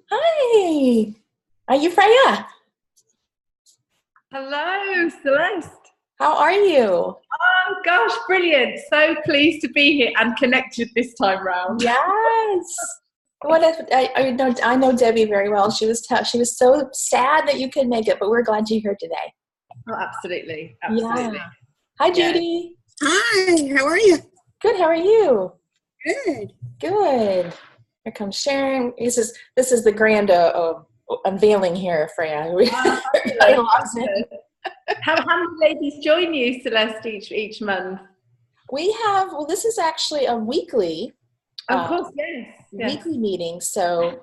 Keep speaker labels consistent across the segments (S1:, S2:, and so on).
S1: Hi. Are you Freya?
S2: Hello, Celeste.
S1: How are you?
S2: Oh gosh, brilliant. So pleased to be here and connected this time round.
S1: Yes. I know Debbie very well. She was so sad that you couldn't make it, but we're glad you're here today.
S2: Oh, absolutely. Absolutely.
S1: Yeah. Hi, Judy.
S3: Hi, how are you?
S1: Good. How are you?
S3: Good.
S1: Good. Here comes Sharon. This is the grand unveiling here, Freya.
S2: How many ladies join you, Celeste, each month?
S1: This is actually a weekly.
S2: Of course, yes.
S1: Weekly meeting. So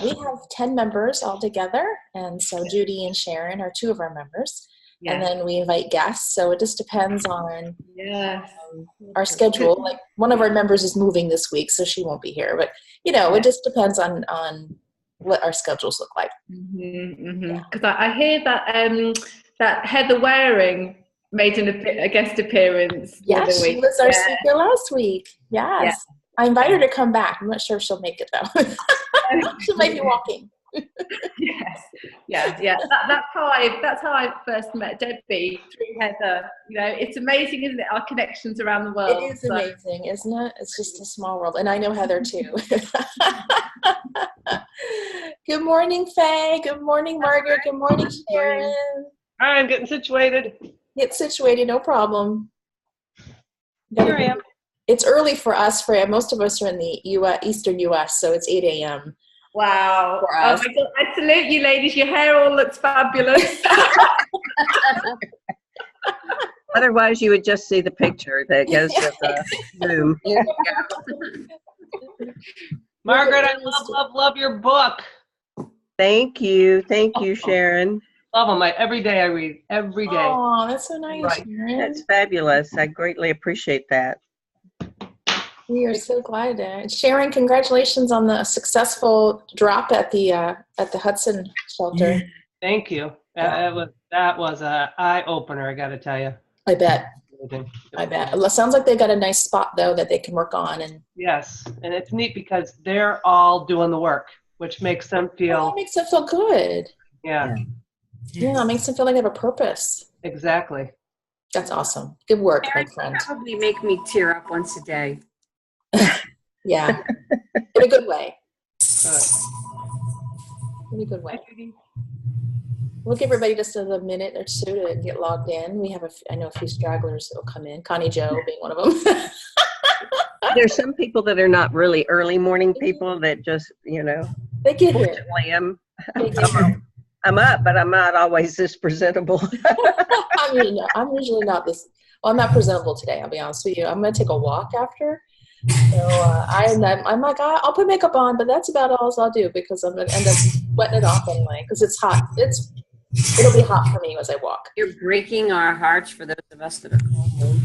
S1: we have 10 members all together. And so Judy and Sharon are two of our members. Yes. And then we invite guests. So it just depends on our schedule. Like one of our members is moving this week, so she won't be here. But, it just depends on what our schedules look like.
S2: Because I hear that that Heather Waring made a guest appearance.
S1: Yeah, she was our speaker last week. Yes. Yeah. I invite her to come back. I'm not sure if she'll make it, though. She might be walking.
S2: Yes. That's how I first met Debbie, through Heather. It's amazing, isn't it? Our connections around the world.
S1: It is amazing, isn't it? It's just a small world, and I know Heather too. Good morning, Faye. Good morning, Margaret. Good morning, Sharon.
S4: Hi, I'm getting situated.
S1: Get situated, no problem.
S4: Here I am.
S1: It's early for us, Freya. Most of us are in the Eastern U.S., so it's 8 a.m.
S2: Wow. Oh my God. I salute you, ladies. Your hair all looks fabulous.
S4: Otherwise, you would just see the picture that goes with the room. Margaret, I love your book. Thank you, Sharon. Love them. Every day I read. Every day.
S1: Oh, that's so nice, right. Sharon.
S4: That's fabulous. I greatly appreciate that.
S1: We are so glad. Sharon, congratulations on the successful drop at the Hudson shelter.
S4: Thank you. That was an eye opener. I got to tell you.
S1: I bet. It sounds like they got a nice spot though that they can work on. And
S4: yes, and it's neat because they're all doing the work, which makes them feel.
S1: It makes them feel good.
S4: Yeah.
S1: Yeah, it makes them feel like they have a purpose.
S4: Exactly.
S1: That's awesome. Good work, my friend.
S3: Probably make me tear up once a day.
S1: Yeah, in a good way. In a good way. We'll give everybody just a minute or two to get logged in. We have I know a few stragglers that will come in. Connie Joe being one of them.
S4: There's some people that are not really early morning people that just,
S1: they get here.
S4: I'm up, but I'm not always this presentable.
S1: I'm usually not this. Well, I'm not presentable today. I'll be honest with you. I'm going to take a walk after. So I'm like, I'll put makeup on, but that's about all I'll do because I'm going to end up sweating it off anyway because it's hot. It'll be hot for me as I walk.
S3: You're breaking our hearts for those of us that are cold.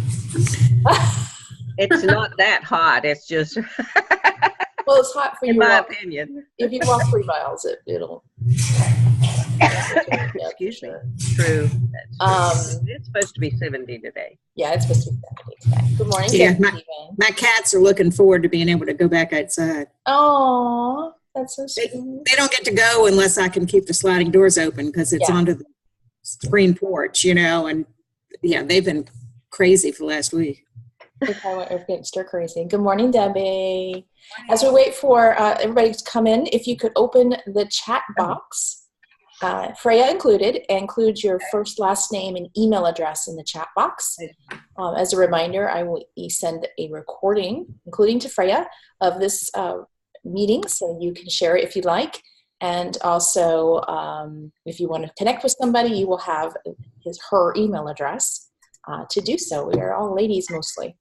S4: It's not that hot. It's just.
S1: Well, it's hot for you.
S4: In my opinion.
S1: If you walk 3 miles, it'll.
S4: Excuse me. True. It's supposed to be 70 today.
S1: Yeah, it's supposed to be 70 today. Good morning.
S5: Yeah, my cats are looking forward to being able to go back outside.
S1: Oh, that's so sweet.
S5: They don't get to go unless I can keep the sliding doors open because it's onto the screen porch, and yeah, they've been crazy for last week.
S1: They're getting stir crazy. Good morning, Debbie. As we wait for everybody to come in, if you could open the chat box, Freya include your first, last name, and email address in the chat box. As a reminder, I will send a recording, including to Freya, of this meeting, so you can share it if you'd like. And also, if you want to connect with somebody, you will have her email address to do so. We are all ladies mostly.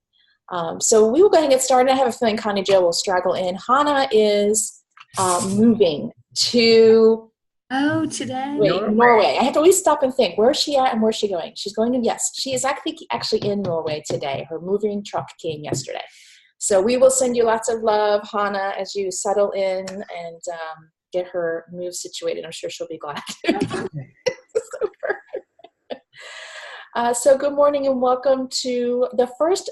S1: So we will go ahead and get started. I have a feeling Connie Joe will straggle in. Hannah is moving to
S3: today?
S1: Norway. I have to always stop and think, where is she at and where's she going? She's going to, yes, she is actually in Norway today. Her moving truck came yesterday. So we will send you lots of love, Hannah, as you settle in and get her move situated. I'm sure she'll be glad. So good morning and welcome to the first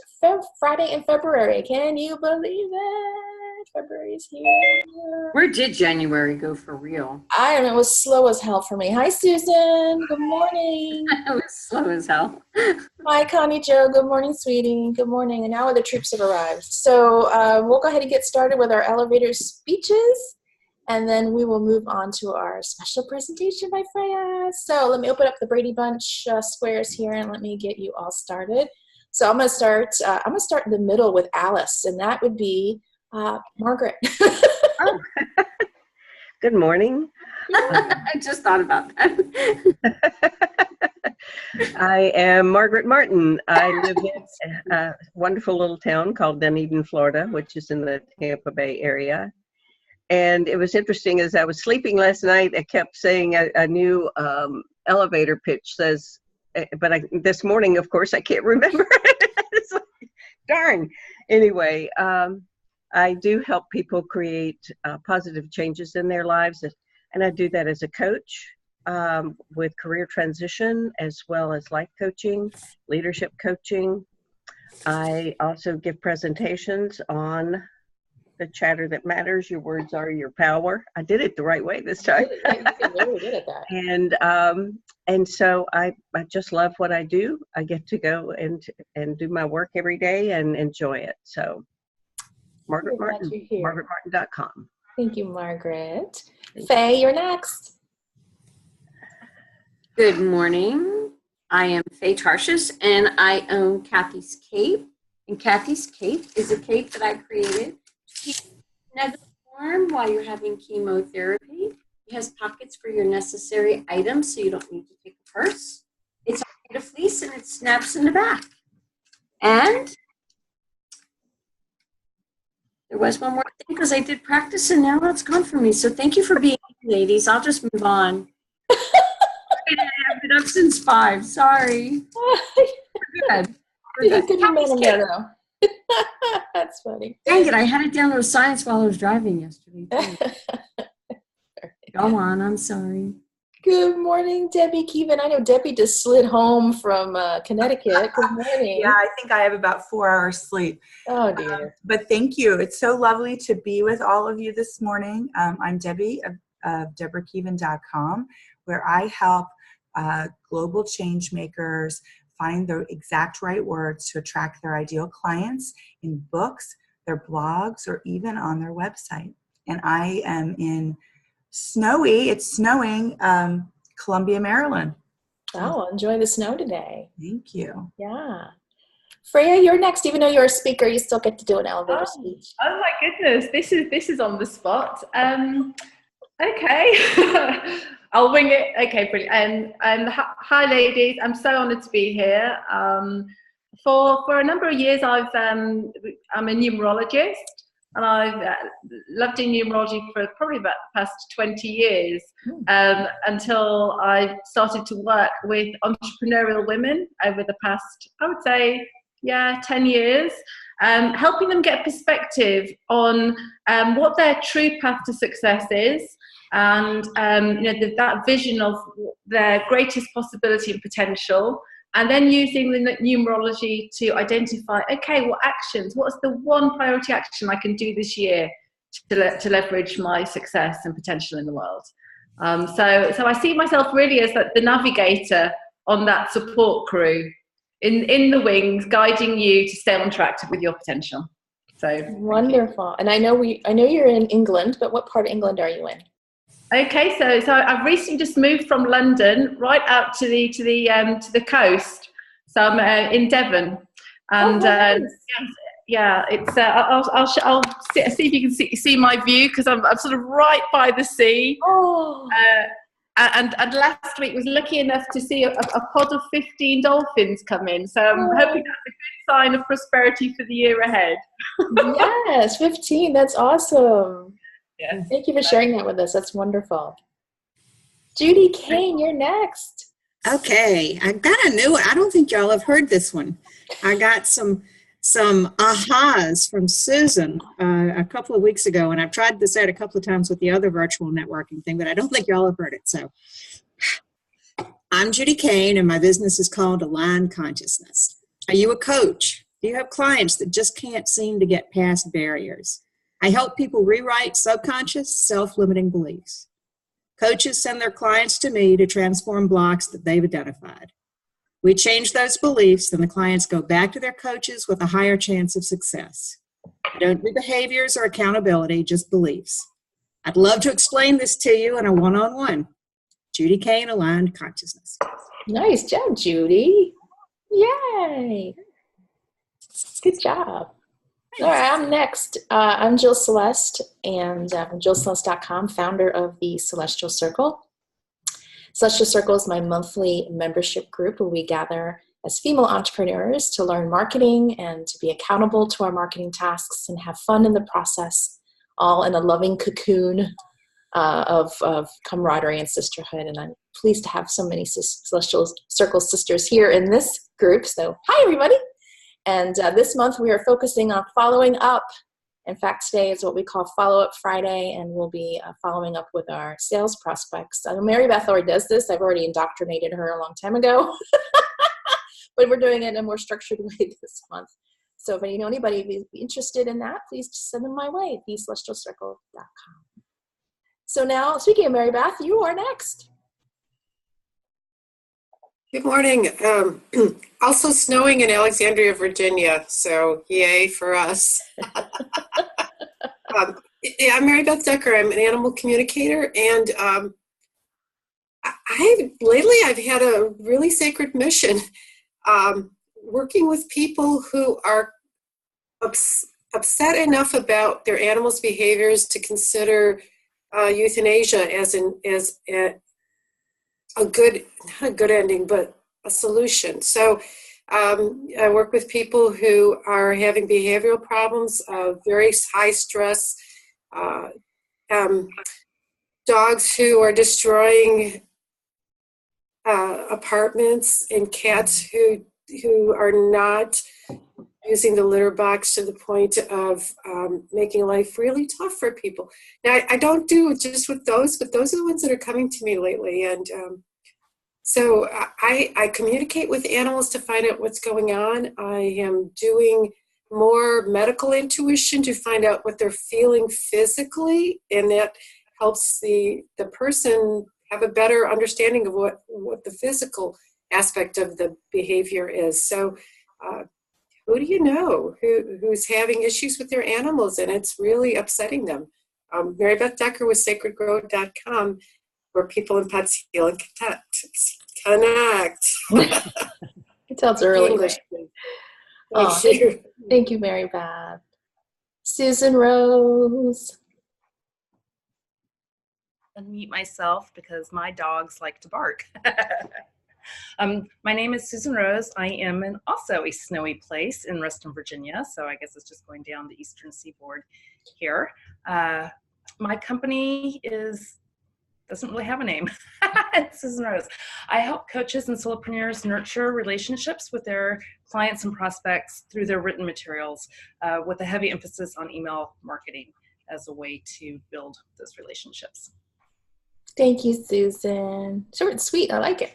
S1: Friday in February. Can you believe it? February's here.
S3: Where did January go for real?
S1: I don't know. It was slow as hell for me. Hi, Susan. Good morning.
S3: It was slow as hell.
S1: Hi, Connie Jo. Good morning, sweetie. Good morning. And now the troops have arrived. So we'll go ahead and get started with our elevator speeches. And then we will move on to our special presentation by Freya. So let me open up the Brady Bunch squares here and let me get you all started. So I'm going to start in the middle with Alice, and that would be Margaret.
S4: Oh. Good morning.
S3: I just thought about that.
S4: I am Margaret Martin. I live in a wonderful little town called Dunedin, Florida, which is in the Tampa Bay area. And it was interesting, as I was sleeping last night, I kept saying a new elevator pitch says, but this morning, of course, I can't remember. It's like, darn. Anyway, I do help people create positive changes in their lives. And I do that as a coach with career transition, as well as life coaching, leadership coaching. I also give presentations on the chatter that matters. Your words are your power. I did it the right way this time.
S1: You're really good at that.
S4: And so I just love what I do. I get to go and do my work every day and enjoy it. So Margaret Martin, margaretmartin.com.
S1: Thank you, Margaret. Faye, you're next.
S3: Good morning. I am Faye Tarshis, and I own Kathy's Cape. And Kathy's Cape is a cape that I created to keep snug warm while you're having chemotherapy. It has pockets for your necessary items, so you don't need to take a purse. It's made of fleece, and it snaps in the back. And there was one more thing, because I did practice, and now it's gone for me. So thank you for being here, ladies. I'll just move on. I've been up since 5. Sorry. We're good.
S1: That's funny.
S3: Dang it, I had it download science while I was driving yesterday. Go on, I'm sorry.
S1: Good morning, Debbie Keevan. I know Debbie just slid home from Connecticut. Good morning.
S6: Yeah, I think I have about 4 hours sleep.
S1: Oh, dear.
S6: But thank you. It's so lovely to be with all of you this morning. I'm Debbie of DeborahKeevan.com, where I help global change makers find the exact right words to attract their ideal clients in books, their blogs, or even on their website. And I am in it's snowing, Columbia, Maryland.
S1: Oh, enjoy the snow today.
S6: Thank you.
S1: Yeah. Freya, you're next. Even though you're a speaker, you still get to do an elevator speech.
S2: Oh my goodness, this is on the spot. Okay. I'll wing it. Okay, brilliant. And hi, ladies. I'm so honoured to be here. For a number of years, I'm a numerologist, and I've loved doing numerology for probably about the past 20 years, until I started to work with entrepreneurial women over the past, I would say, 10 years, helping them get perspective on what their true path to success is. And that vision of their greatest possibility and potential, and then using the numerology to identify, okay, what's the one priority action I can do this year to leverage my success and potential in the world. So I see myself really as the navigator on that support crew in the wings, guiding you to stay on track with your potential. So
S1: wonderful. And I know you're in England, but what part of England are you in?
S2: Okay, so I've recently just moved from London right out to the coast. So I'm in Devon, and
S1: nice.
S2: it's I'll see if you can see my view, because I'm sort of right by the sea.
S1: Oh.
S2: And last week was lucky enough to see a pod of 15 dolphins come in. So I'm hoping that's a good sign of prosperity for the year ahead.
S1: Yes, 15. That's awesome.
S2: Yeah.
S1: Thank you for sharing that with us. That's wonderful. Judy Kane, you're next.
S5: Okay, I got a new one. I don't think y'all have heard this one. I got some ahas from Susan a couple of weeks ago, and I've tried this out a couple of times with the other virtual networking thing, but I don't think y'all have heard it. So I'm Judy Kane, and my business is called Align Consciousness. Are you a coach? Do you have clients that just can't seem to get past barriers? I help people rewrite subconscious, self-limiting beliefs. Coaches send their clients to me to transform blocks that they've identified. We change those beliefs, and the clients go back to their coaches with a higher chance of success. I don't do behaviors or accountability, just beliefs. I'd love to explain this to you in a one-on-one. Judy Kane, Aligned Consciousness.
S1: Nice job, Judy. Yay. Good job. All right, I'm next. I'm Jill Celeste, and from JillCeleste.com, founder of the Celestial Circle. Celestial Circle is my monthly membership group where we gather as female entrepreneurs to learn marketing and to be accountable to our marketing tasks and have fun in the process, all in a loving cocoon of camaraderie and sisterhood. And I'm pleased to have so many Celestial Circle sisters here in this group. So hi, everybody. And this month we are focusing on following up. In fact, today is what we call Follow-Up Friday, and we'll be following up with our sales prospects. Mary Beth already does this. I've already indoctrinated her a long time ago. But we're doing it in a more structured way this month. So if you know anybody who'd be interested in that, please just send them my way, thecelestialcircle.com. So now, speaking of Mary Beth, you are next.
S7: Good morning. Also snowing in Alexandria, Virginia, so yay for us. I'm Mary Beth Decker. I'm an animal communicator, and lately I've had a really sacred mission, working with people who are upset enough about their animals' behaviors to consider euthanasia as a good, not a good ending, but a solution. So I work with people who are having behavioral problems, very high stress, dogs who are destroying apartments, and cats who are not using the litter box to the point of making life really tough for people. Now, I don't do just with those, but those are the ones that are coming to me lately. And so I communicate with animals to find out what's going on. I am doing more medical intuition to find out what they're feeling physically, and that helps the person have a better understanding of what the physical aspect of the behavior is. So who do you know who's having issues with their animals and it's really upsetting them? Mary Beth Decker with sacredgrow.com, where people in pets heal and connect.
S1: It sounds early.
S7: English.
S1: Thank you, Mary Beth. Susan Rose.
S8: Unmute myself because my dogs like to bark. My name is Susan Rose. I am also a snowy place in Reston, Virginia. So I guess it's just going down the eastern seaboard here. My company doesn't really have a name. It's Susan Rose. I help coaches and solopreneurs nurture relationships with their clients and prospects through their written materials, with a heavy emphasis on email marketing as a way to build those relationships.
S1: Thank you, Susan. Short and sweet. I like it.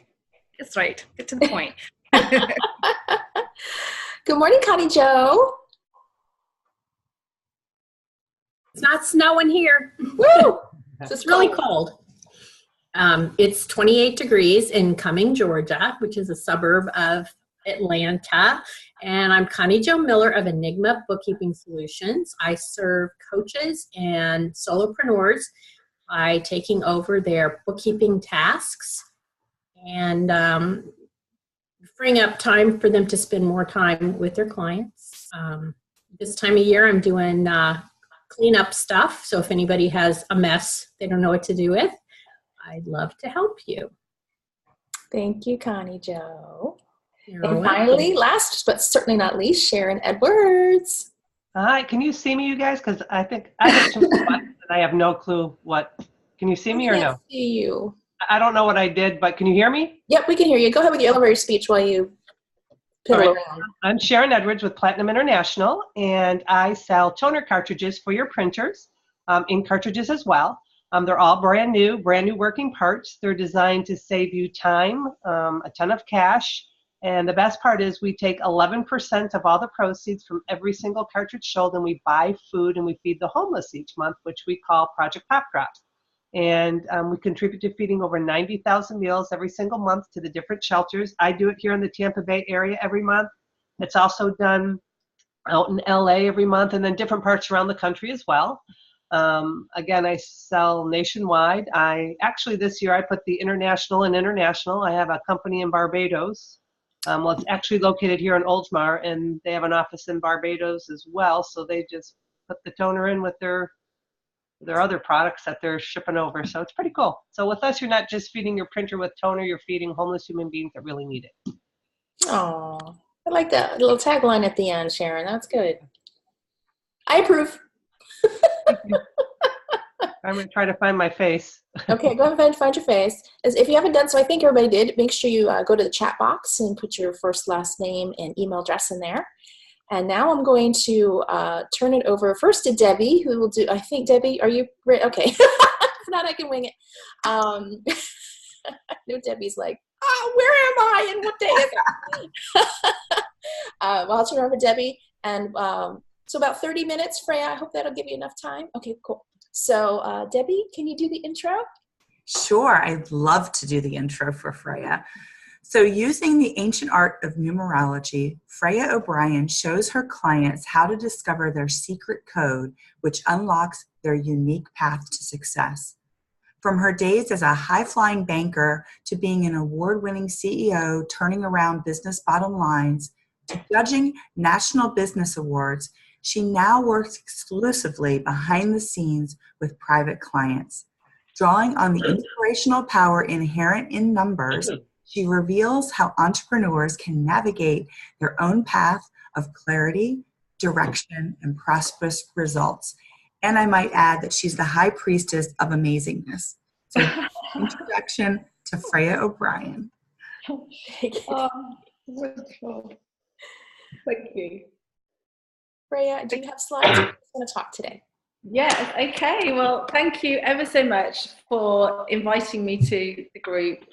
S8: That's right. Get to the point.
S1: Good morning, Connie Jo.
S9: It's not snowing here.
S1: Woo!
S9: It's really cold. It's 28 degrees in Cumming, Georgia, which is a suburb of Atlanta. And I'm Connie Jo Miller of Enigma Bookkeeping Solutions. I serve coaches and solopreneurs by taking over their bookkeeping tasks and freeing up time for them to spend more time with their clients. This time of year, I'm doing cleanup stuff. So if anybody has a mess they don't know what to do with, I'd love to help you.
S1: Thank you, Connie Jo.
S9: You're
S1: And
S9: welcome.
S1: finally, last but certainly not least, Sharon Edwards.
S10: Hi, can you see me, you guys? Because I think I have some buttons and I have no clue what. Can you see me or
S1: I
S10: no?
S1: can't see you.
S10: I don't know what I did, but can you hear me?
S1: Yep, we can hear you. Go ahead with your elevator speech while you piddle
S10: All right.
S1: around.
S10: I'm Sharon Edwards with Platinum International, and I sell toner cartridges for your printers, ink cartridges as well. They're all brand new working parts. They're designed to save you time, a ton of cash, And the best part is we take 11% of all the proceeds from every single cartridge sold, and we buy food and we feed the homeless each month, which we call Project Pop Drop. And we contribute to feeding over 90,000 meals every single month to the different shelters. I do it here in the Tampa Bay area every month. It's also done out in LA every month, and then different parts around the country as well. Again, I sell nationwide. Actually this year I put the international and international. I have a company in Barbados. Well, it's actually located here in Oldsmar, and they have an office in Barbados as well. So they just put the toner in with their other products that they're shipping over. So it's pretty cool. So with us, you're not just feeding your printer with toner, you're feeding homeless human beings that really need it.
S1: Oh, I like that little tagline at the end, Sharon. That's good. I approve.
S10: I'm going to try to find my face.
S1: Okay, go ahead and find your face. If you haven't done so, I think everybody did. Make sure you go to the chat box and put your first, last name, and email address in there. And now I'm going to turn it over first to Debbie, who will do, I think, Debbie, are you ready? Okay. If not, I can wing it. I know Debbie's like, oh, where am I and what day is it? Well, I'll turn it over to Debbie. And so about 30 minutes, Freya. I hope that'll give you enough time. Okay, cool. So Debbie, can you do the intro?
S6: Sure, I'd love to do the intro for Freya. So using the ancient art of numerology, Freya O'Brien shows her clients how to discover their secret code, which unlocks their unique path to success. From her days as a high-flying banker to being an award-winning CEO turning around business bottom lines to judging national business awards, she now works exclusively behind the scenes with private clients. Drawing on the inspirational power inherent in numbers, she reveals how entrepreneurs can navigate their own path of clarity, direction, and prosperous results. And I might add that she's the high priestess of amazingness. So, introduction to Freya O'Brien.
S2: Wonderful. Thank you.
S1: Freya, do you have slides? I'm just going to talk today.
S2: Yes, okay. Well, thank you ever so much for inviting me to the group.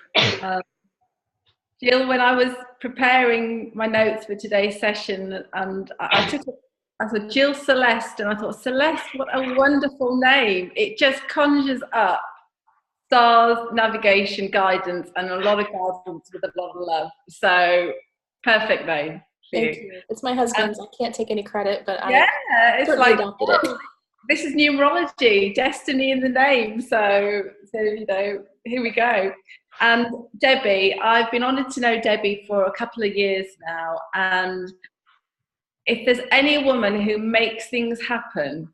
S2: Jill, when I was preparing my notes for today's session, and I said Jill Celeste, and I thought, Celeste, what a wonderful name. It just conjures up stars, navigation, guidance, and a lot of guidance with a lot of love. So, perfect name.
S1: Thank you. It's my husband's. I can't take any credit, but
S2: it's
S1: certainly
S2: like,
S1: adopted it.
S2: This is numerology, destiny in the name. So you know, here we go. And Debbie, I've been honoured to know Debbie for a couple of years now. And if there's any woman who makes things happen,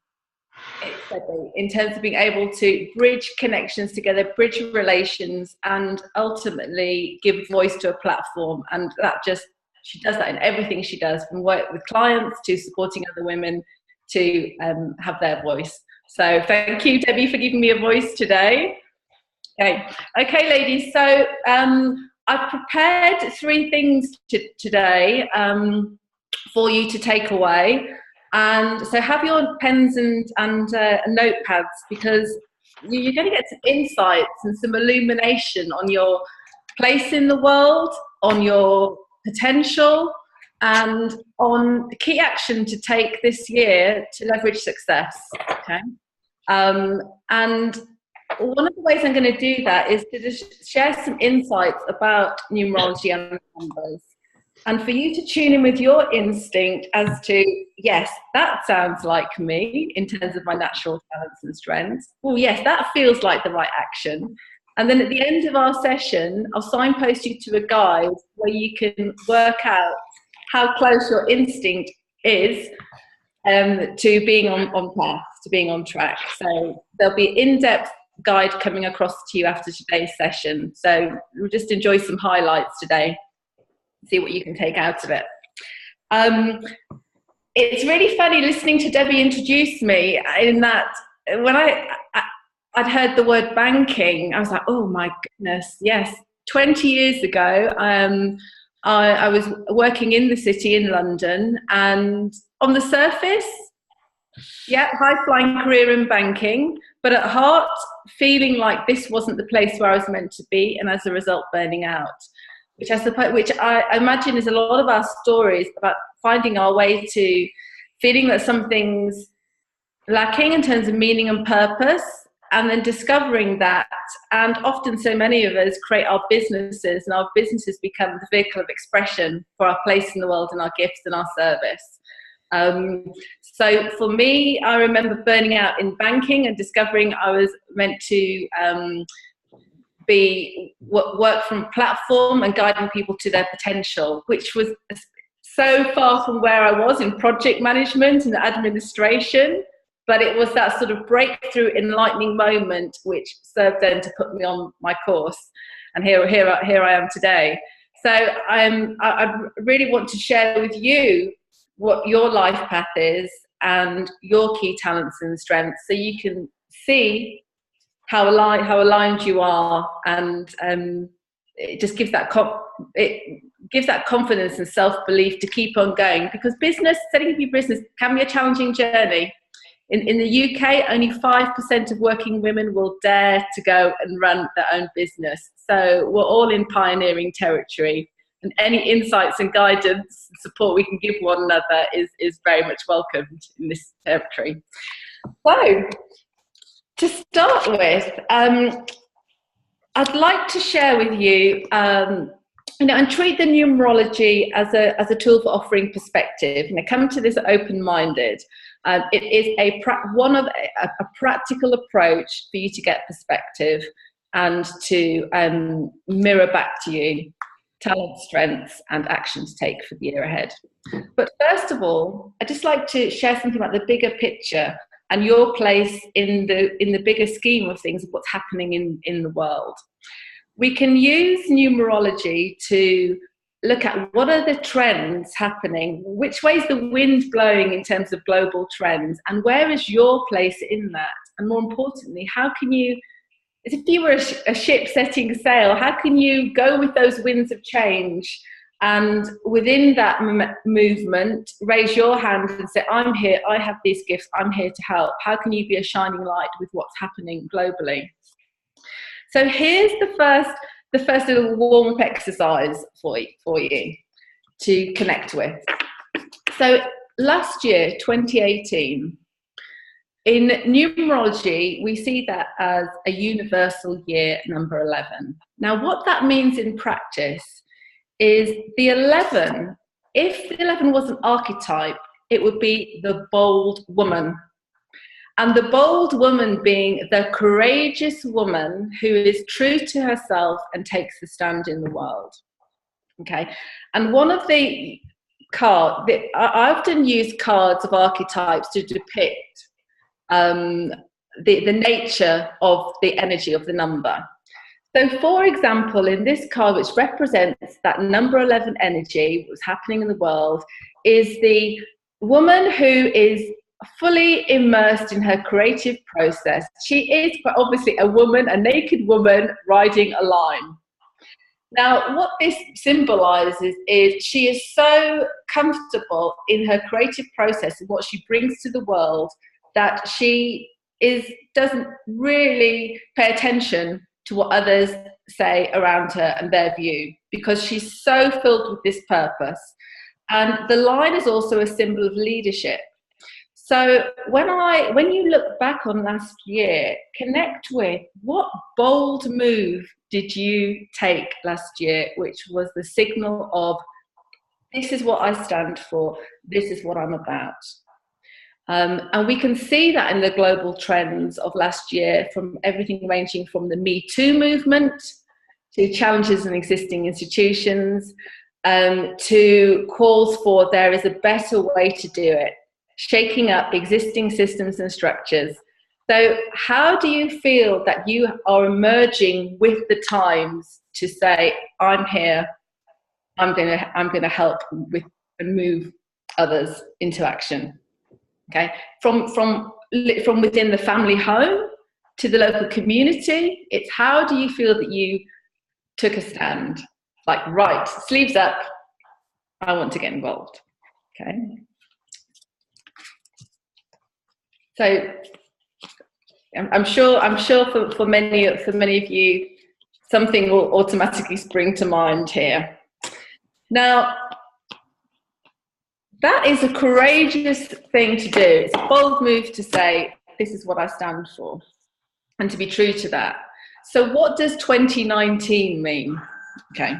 S2: it's Debbie, in terms of being able to bridge connections together, bridge relations, and ultimately give voice to a platform. And she does that in everything she does, from work with clients to supporting other women to have their voice. So thank you, Debbie, for giving me a voice today. Okay, ladies, so I've prepared 3 things today for you to take away. And so have your pens and notepads, because you're going to get some insights and some illumination on your place in the world, on your potential, and on the key action to take this year to leverage success. Okay, and one of the ways I'm going to do that is to just share some insights about numerology and numbers, and for you to tune in with your instinct as to, yes, that sounds like me in terms of my natural talents and strengths. Well, yes, that feels like the right action. And then at the end of our session, I'll signpost you to a guide where you can work out how close your instinct is to being on path, to being on track. So there'll be an in-depth guide coming across to you after today's session. So we'll just enjoy some highlights today, see what you can take out of it. It's really funny listening to Debbie introduce me, in that when I'd heard the word banking, I was like, oh my goodness, yes. 20 years ago, I was working in the city in London, and on the surface, high-flying career in banking, but at heart, feeling like this wasn't the place where I was meant to be, and as a result, burning out. which I imagine is a lot of our stories about finding our way to feeling that something's lacking in terms of meaning and purpose, and then discovering that. And often so many of us create our businesses, and our businesses become the vehicle of expression for our place in the world and our gifts and our service. So for me, I remember burning out in banking and discovering I was meant to work from platform and guiding people to their potential, which was so far from where I was in project management and administration. But it was that sort of breakthrough, enlightening moment which served then to put me on my course, and here I am today. So I really want to share with you what your life path is and your key talents and strengths, so you can see how aligned you are, and it just gives that confidence and self-belief to keep on going, because setting up your business can be a challenging journey. In the UK, only 5% of working women will dare to go and run their own business. So we're all in pioneering territory, and any insights and guidance and support we can give one another is very much welcomed in this territory. So, to start with, I'd like to share with you, and treat the numerology as a tool for offering perspective. And I come to this open-minded. It is a practical approach for you to get perspective and to mirror back to you talent, strengths, and action to take for the year ahead. But first of all, I'd just like to share something about the bigger picture and your place in the bigger scheme of things, of what's happening in the world. We can use numerology to look at what are the trends happening, which way is the wind blowing in terms of global trends, and where is your place in that? And more importantly, how can you, as if you were a ship setting sail, how can you go with those winds of change, and within that movement, raise your hand and say, I'm here, I have these gifts, I'm here to help. How can you be a shining light with what's happening globally? So here's the first little warm-up exercise for you to connect with. So last year, 2018, in numerology, we see that as a universal year, number 11. Now, what that means in practice is the 11, if the 11 was an archetype, it would be the bold woman. And the bold woman being the courageous woman who is true to herself and takes a stand in the world. Okay. And one of the cards, I often use cards of archetypes to depict the nature of the energy of the number. So for example, in this card, which represents that number 11 energy, what's happening in the world, is the woman who is fully immersed in her creative process. She is quite obviously a woman, a naked woman riding a line. Now, what this symbolizes is she is so comfortable in her creative process and what she brings to the world that she doesn't really pay attention to what others say around her and their view, because she's so filled with this purpose. And the line is also a symbol of leadership. So when you look back on last year, connect with what bold move did you take last year, which was the signal of, this is what I stand for, this is what I'm about. And we can see that in the global trends of last year, from everything ranging from the Me Too movement to challenges in existing institutions, to calls for there is a better way to do it, shaking up existing systems and structures. So how do you feel that you are emerging with the times to say, I'm here, I'm going to help with and move others into action? Okay, from within the family home to the local community, it's how do you feel that you took a stand? Like, right, sleeves up, I want to get involved. Okay. So I'm sure for many of you, something will automatically spring to mind here. Now, that is a courageous thing to do. It's a bold move to say, this is what I stand for, and to be true to that. So what does 2019 mean? Okay,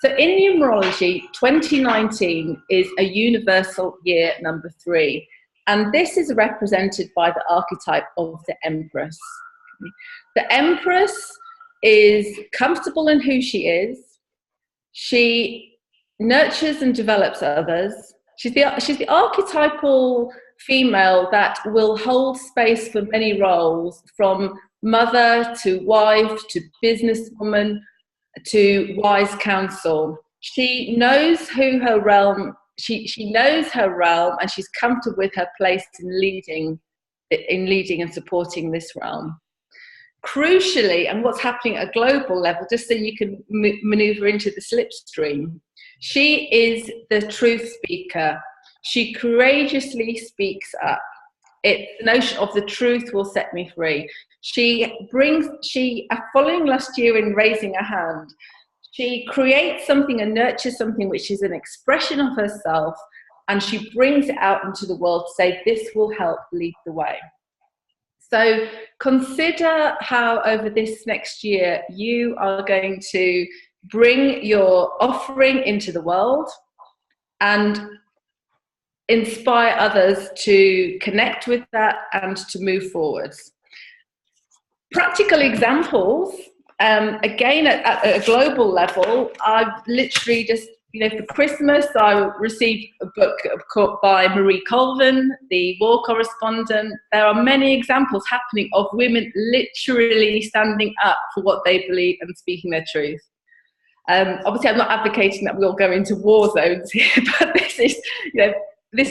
S2: so in numerology, 2019 is a universal year number 3. And this is represented by the archetype of the Empress. The Empress is comfortable in who she is. She nurtures and develops others. She's the archetypal female that will hold space for many roles, from mother to wife to businesswoman to wise counsel. She knows who her realm. She knows her realm, and she's comfortable with her place in leading and supporting this realm. Crucially, and what's happening at a global level, just so you can maneuver into the slipstream, she is the truth speaker. She courageously speaks up. It's the notion of the truth will set me free. Following last year in raising a hand, she creates something and nurtures something which is an expression of herself, and she brings it out into the world to say, this will help lead the way. So consider how over this next year you are going to bring your offering into the world and inspire others to connect with that and to move forwards. Practical examples. Again, at a global level, I've literally just, for Christmas, I received a book by Marie Colvin, the war correspondent. There are many examples happening of women literally standing up for what they believe and speaking their truth. Obviously, I'm not advocating that we all go into war zones here, but this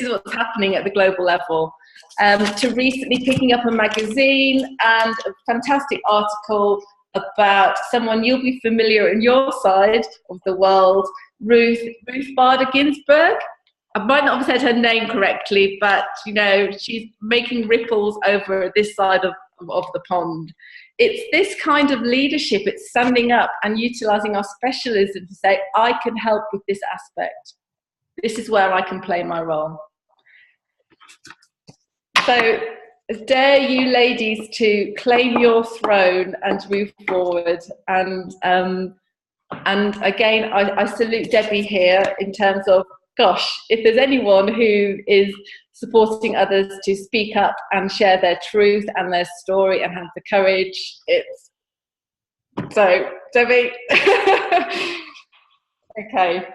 S2: is what's happening at the global level. To recently picking up a magazine and a fantastic article about someone you'll be familiar in your side of the world, Ruth Bader Ginsburg. I might not have said her name correctly, but she's making ripples over this side of the pond. It's this kind of leadership. It's standing up and utilizing our specialism to say, I can help with this aspect. This is where I can play my role. So dare you ladies to claim your throne and move forward. And again, I salute Debbie here in terms of, gosh, if there's anyone who is supporting others to speak up and share their truth and their story and have the courage, it's so Debbie. Okay.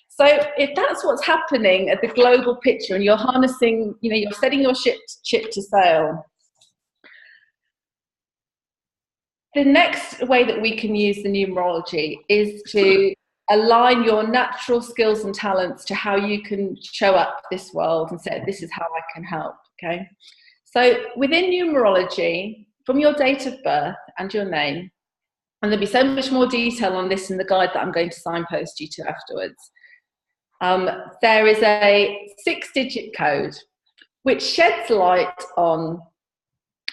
S2: So if that's what's happening at the global picture and you're harnessing, you're setting your ship to sail, the next way that we can use the numerology is to align your natural skills and talents to how you can show up this world and say, this is how I can help, okay? So within numerology, from your date of birth and your name, and there'll be so much more detail on this in the guide that I'm going to signpost you to afterwards, there is a 6-digit code which sheds light on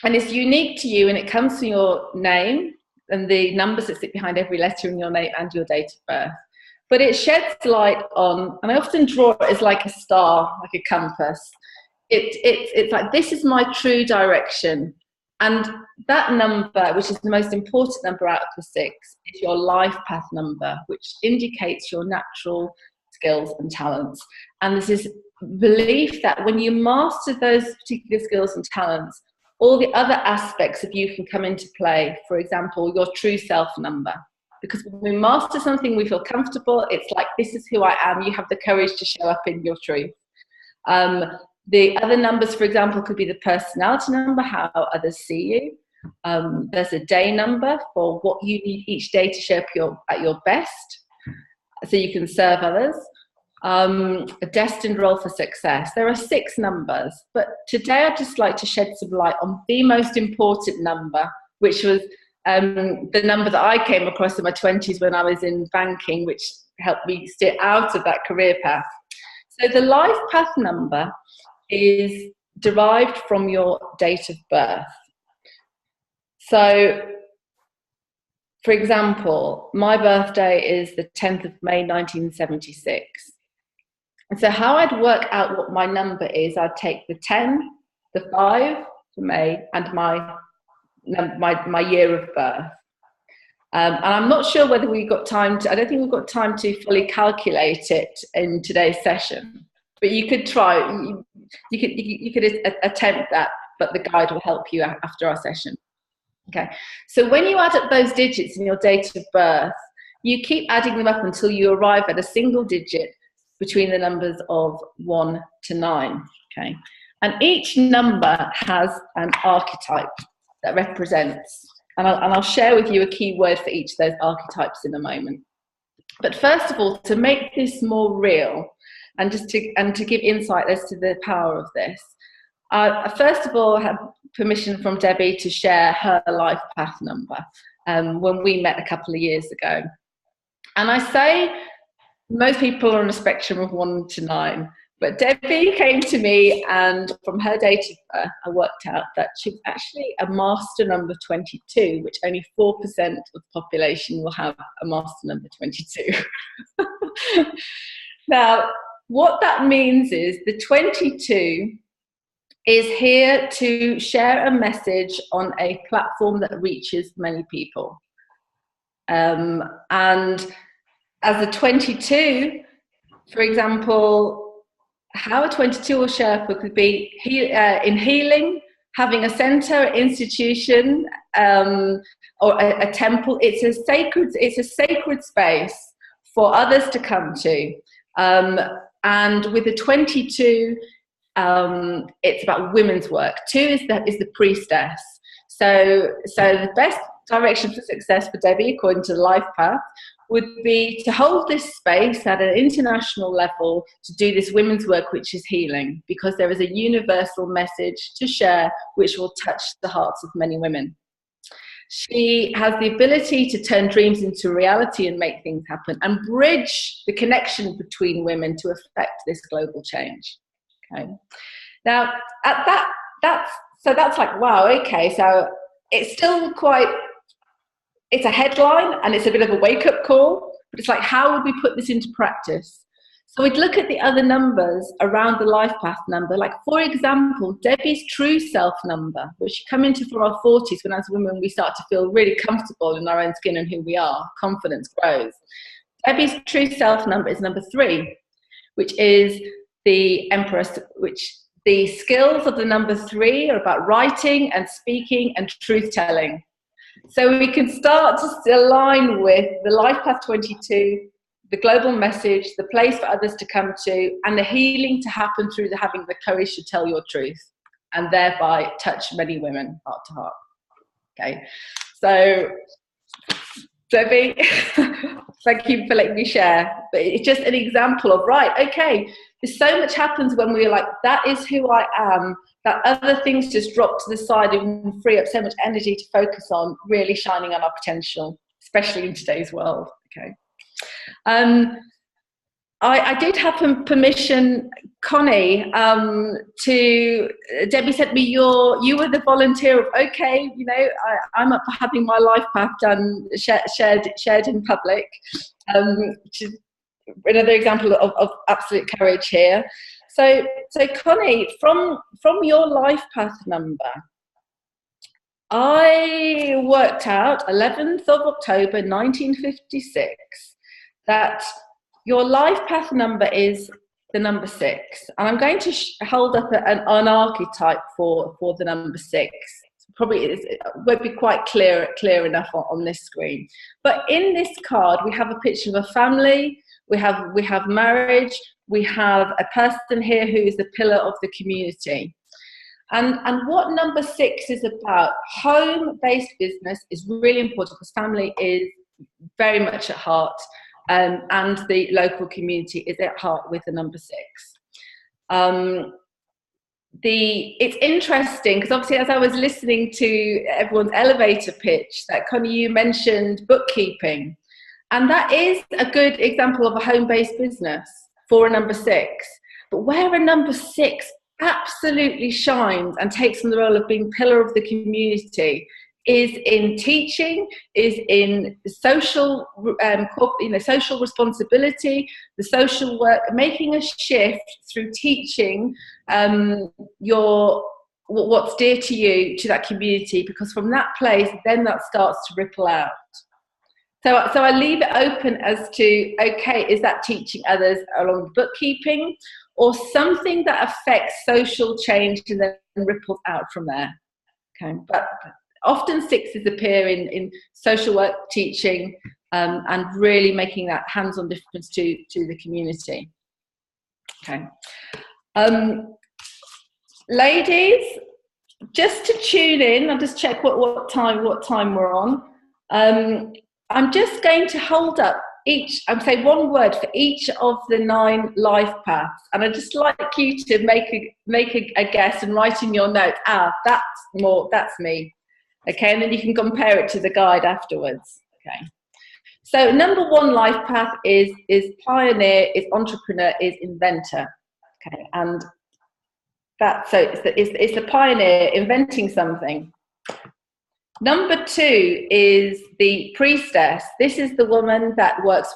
S2: and is unique to you, and it comes from your name and the numbers that sit behind every letter in your name and your date of birth. But it sheds light on, and I often draw it as like a star, like a compass. It's like, this is my true direction. And that number, which is the most important number out of the 6, is your life path number, which indicates your natural skills and talents. And there's this belief that when you master those particular skills and talents, all the other aspects of you can come into play. For example, your true self number. Because when we master something, we feel comfortable. It's like, this is who I am. You have the courage to show up in your truth. The other numbers, for example, could be the personality number, how others see you. There's a day number for what you need each day to show up at your best, so you can serve others. A destined role for success. There are 6 numbers, but today I'd just like to shed some light on the most important number, which was the number that I came across in my 20s when I was in banking, which helped me steer out of that career path. So the life path number is derived from your date of birth. So for example, my birthday is the 10th of May 1976. And so how I'd work out what my number is, I'd take the 10, the 5 for May, and my year of birth. And I'm not sure whether we got time to, I don't think we've got time to fully calculate it in today's session, but you could try, you could attempt that, but the guide will help you after our session. Okay, so when you add up those digits in your date of birth, you keep adding them up until you arrive at a single digit between the numbers of 1 to 9, okay? And each number has an archetype that represents, and I'll share with you a key word for each of those archetypes in a moment. But first of all, to make this more real, and just to give insight as to the power of this, first of all, I had permission from Debbie to share her life path number when we met a couple of years ago. And I say most people are on a spectrum of 1 to 9, but Debbie came to me, and from her date of birth, I worked out that she was actually a master number 22, which only 4% of the population will have a master number 22. Now, what that means is the 22 is here to share a message on a platform that reaches many people. And as a 22, for example, how a 22 or Sherpa could be in healing, having a center, institution, or a temple. It's a sacred space for others to come to. And with a 22, it's about women's work. 2 is the priestess. So the best direction for success for Debbie, according to the life path, would be to hold this space at an international level to do this women's work, which is healing, because there is a universal message to share which will touch the hearts of many women. She has the ability to turn dreams into reality and make things happen and bridge the connection between women to affect this global change. Okay. Now, at that's like, wow, okay, so it's still quite, it's a headline and it's a bit of a wake-up call, but it's like, how would we put this into practice? So we'd look at the other numbers around the life path number, like, for example, Debbie's true self number, which you come into from our 40s, when as women we start to feel really comfortable in our own skin and who we are, confidence grows. Debbie's true self number is number 3, which is the Empress, which the skills of the number 3 are about writing and speaking and truth-telling. So we can start to align with the life path 22, the global message, the place for others to come to, and the healing to happen through having the courage to tell your truth, and thereby touch many women heart to heart. Okay, so Debbie, thank you for letting me share. But it's just an example of, right, okay, there's so much happens when we're like, that is who I am, that other things just drop to the side and free up so much energy to focus on really shining on our potential, especially in today's world. Okay. I did have permission, Connie, Debbie sent me you were the volunteer of, okay, you know, I'm up for having my life path done, shared in public, which is another example of absolute courage here. So Connie, from your life path number, I worked out 11th of October 1956 that your life path number is the number 6, and I'm going to hold up an archetype for the number 6. Probably it won't be quite clear enough on this screen, but in this card we have a picture of a family. We have marriage. We have a person here who is the pillar of the community. And what number 6 is about, home-based business, is really important because family is very much at heart, and the local community is at heart with the number 6. It's interesting because obviously as I was listening to everyone's elevator pitch, that Connie, you mentioned bookkeeping. And that is a good example of a home-based business for a number 6. But where a number 6 absolutely shines and takes on the role of being pillar of the community is in teaching, is in social, social responsibility, the social work, making a shift through teaching what's dear to you, to that community, because from that place, then that starts to ripple out. So I leave it open as to, okay, is that teaching others along bookkeeping, or something that affects social change and then ripples out from there? Okay, but often sixes appear in social work, teaching, and really making that hands-on difference to the community. Okay. Ladies, just to tune in, I'll just check what time we're on. I'm just going to hold up I'm saying one word for each of the 9 life paths, and I'd just like you to make a guess and write in your note, that's me. Okay, and then you can compare it to the guide afterwards. Okay. So number 1 life path is pioneer, is entrepreneur, is inventor. Okay, and it's the pioneer inventing something. Number 2 is the priestess. This is the woman that works,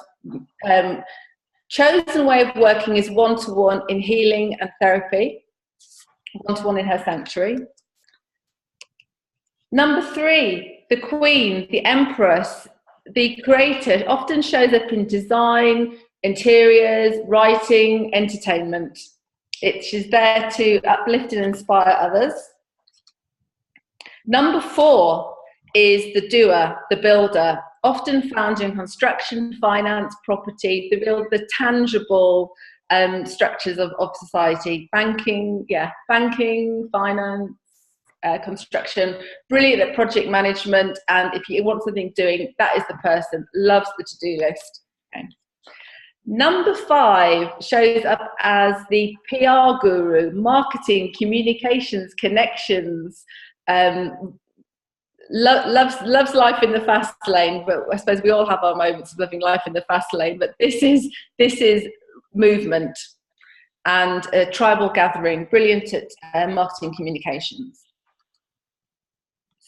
S2: chosen way of working is one-to-one in healing and therapy, one-to-one in her sanctuary. Number 3, the queen, the empress, the creator, often shows up in design, interiors, writing, entertainment. She's there to uplift and inspire others. Number 4 is the doer, the builder, often found in construction, finance, property, the tangible structures of society, banking, finance, construction, brilliant at project management, and if you want something doing, that is the person, loves the to-do list. Okay. Number 5 shows up as the PR guru, marketing, communications, connections, loves life in the fast lane, but I suppose we all have our moments of living life in the fast lane, but this is movement and tribal gathering, brilliant at marketing communications.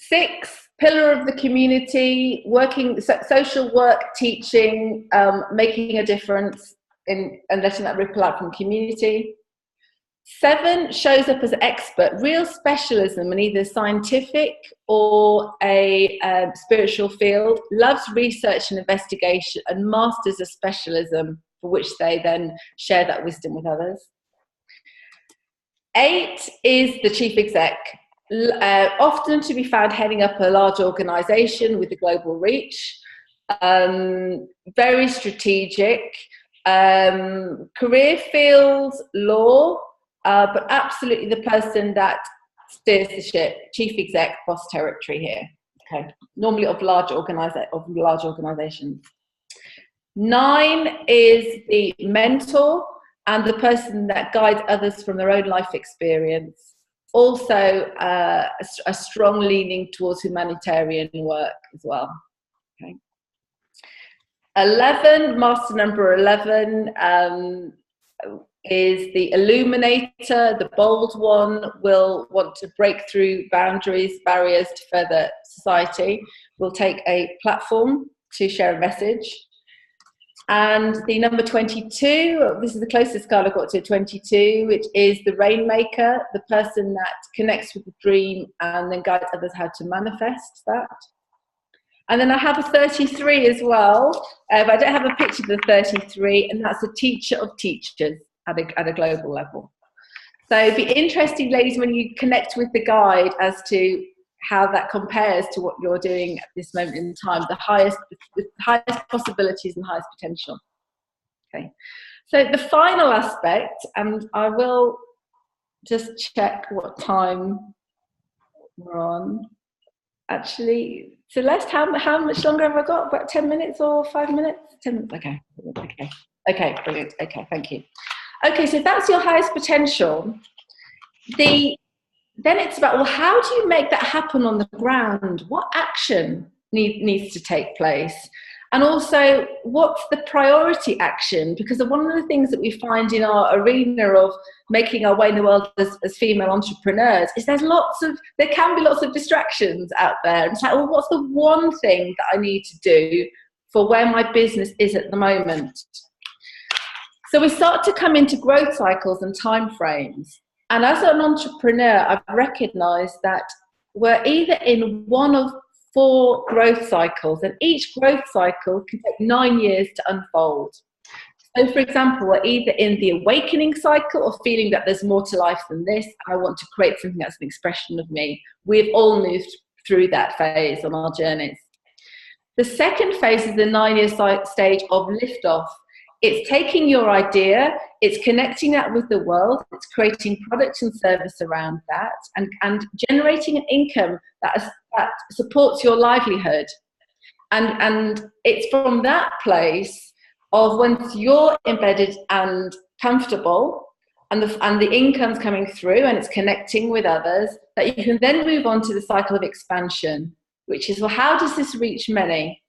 S2: 6, pillar of the community, working, social work, teaching, making a difference and letting that ripple out from community. 7 shows up as expert, real specialism in either scientific or a spiritual field, loves research and investigation, and masters a specialism for which they then share that wisdom with others. 8 is the chief exec, often to be found heading up a large organization with a global reach, very strategic, career fields, law, but absolutely the person that steers the ship, chief exec, boss territory here. Okay, normally of large organizations. 9 is the mentor and the person that guides others from their own life experience. Also, a strong leaning towards humanitarian work as well. Okay. 11, master number 11, is the illuminator, the bold one, will want to break through barriers to further society, will take a platform to share a message. And the number 22, this is the closest card I've got to 22, which is the rainmaker, the person that connects with the dream and then guides others how to manifest that. And then I have a 33 as well, but I don't have a picture of the 33, and that's a teacher of teachers at a global level. So it'd be interesting, ladies, when you connect with the guide as to how that compares to what you're doing at this moment in time, the highest possibilities and highest potential. Okay, so the final aspect, and I will just check what time we're on. Actually, Celeste, how much longer have I got? About 10 minutes or 5 minutes? 10 minutes, okay, brilliant, okay, thank you. Okay, so if that's your highest potential, then it's about, well, how do you make that happen on the ground? What action needs to take place? And also, what's the priority action? Because one of the things that we find in our arena of making our way in the world as female entrepreneurs is there can be lots of distractions out there. It's like, well, what's the one thing that I need to do for where my business is at the moment? So we start to come into growth cycles and timeframes. And as an entrepreneur, I've recognized that we're either in one of 4 growth cycles, and each growth cycle can take 9 years to unfold. So, for example, we're either in the awakening cycle of feeling that there's more to life than this, and I want to create something that's an expression of me. We've all moved through that phase on our journeys. The second phase is the 9-year stage of liftoff. It's taking your idea, it's connecting that with the world, it's creating products and service around that, and generating an income that supports your livelihood. And it's from that place of once you're embedded and comfortable, and the income's coming through and it's connecting with others, that you can then move on to the cycle of expansion, which is, well, how does this reach many?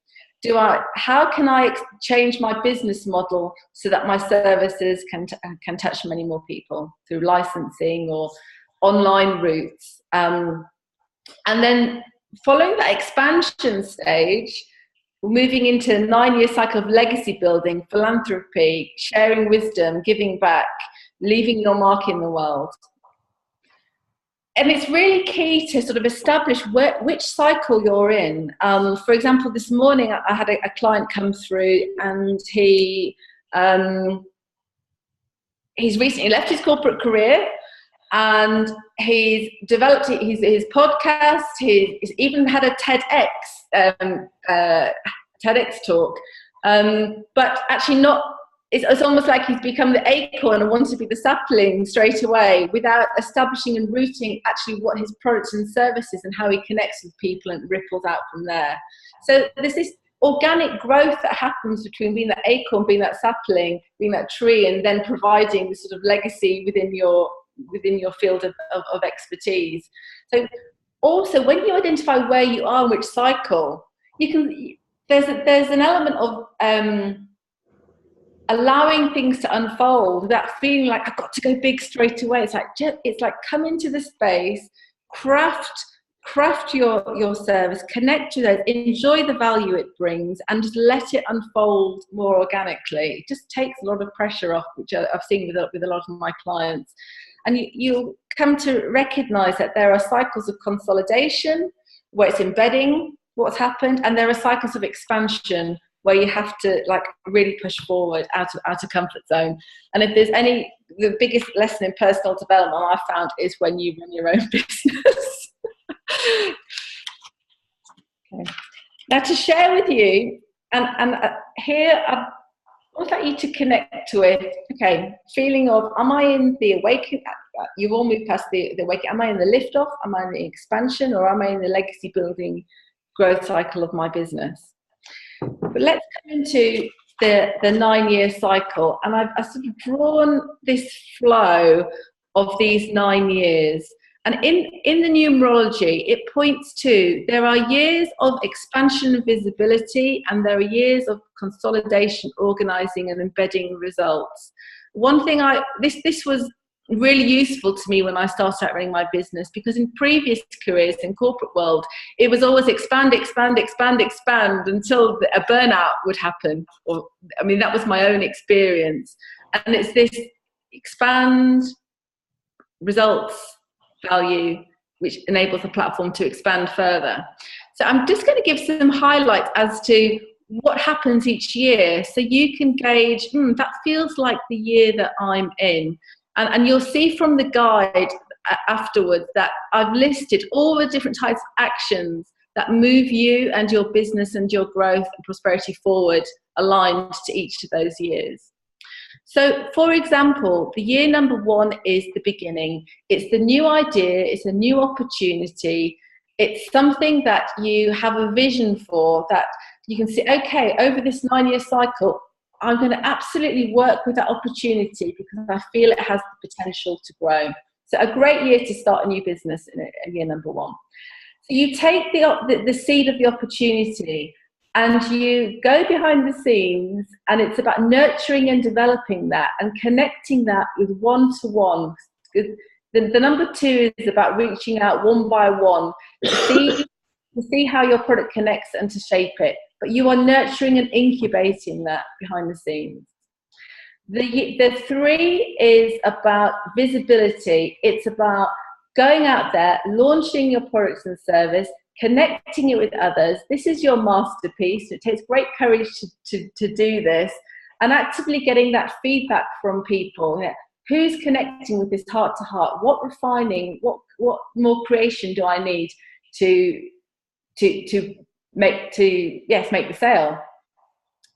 S2: How can I change my business model so that my services can touch many more people through licensing or online routes? And then following that expansion stage, we're moving into a 9-year cycle of legacy building, philanthropy, sharing wisdom, giving back, leaving your mark in the world. And it's really key to sort of establish which cycle you're in. For example, this morning I had a client come through, and he's recently left his corporate career, and he's developed his podcast. He's even had a TEDx talk, but actually not. It's almost like he's become the acorn and wants to be the sapling straight away, without establishing and rooting actually what his products and services and how he connects with people and ripples out from there. So there's this organic growth that happens between being that acorn, being that sapling, being that tree, and then providing the sort of legacy within your field of expertise. So also, when you identify where you are in which cycle, there's an element of allowing things to unfold without feeling like I've got to go big straight away. It's like come into the space, craft your service, connect to those, enjoy the value it brings, and just let it unfold more organically. It just takes a lot of pressure off, which I've seen with a lot of my clients. And you'll come to recognize that there are cycles of consolidation where it's embedding what's happened, and there are cycles of expansion where you have to really push forward out of comfort zone. And if there's the biggest lesson in personal development I found is when you run your own business. Okay. Now, to share with you, and here I would like you to connect to it. Okay, feeling of, am I in the awakening? You've all moved past the awakening. Am I in the liftoff? Am I in the expansion? Or am I in the legacy building growth cycle of my business? But let's come into the 9-year cycle, and I've sort of drawn this flow of these 9 years. And in the numerology, it points to there are years of expansion and visibility, and there are years of consolidation, organizing, and embedding results. One thing this was really useful to me when I started out running my business, because in previous careers in corporate world, it was always expand until a burnout would happen. That was my own experience. And it's this expand, results, value, which enables the platform to expand further. So I'm just going to give some highlights as to what happens each year, so you can gauge, that feels like the year that I'm in. And you'll see from the guide afterwards that I've listed all the different types of actions that move you and your business and your growth and prosperity forward, aligned to each of those years. So, for example, the year number 1 is the beginning. It's the new idea, it's a new opportunity, it's something that you have a vision for, that you can see, okay, over this 9-year cycle, I'm going to absolutely work with that opportunity because I feel it has the potential to grow. So a great year to start a new business in year number 1. So you take the seed of the opportunity and you go behind the scenes, and it's about nurturing and developing that and connecting that with one-to-one. The number 2 is about reaching out one by one to see how your product connects and to shape it. But you are nurturing and incubating that behind the scenes. The 3 is about visibility. It's about going out there, launching your products and service, connecting it with others. This is your masterpiece. It takes great courage to do this, and actively getting that feedback from people. Who's connecting with this heart to heart? What refining? What more creation do I need to make the sale,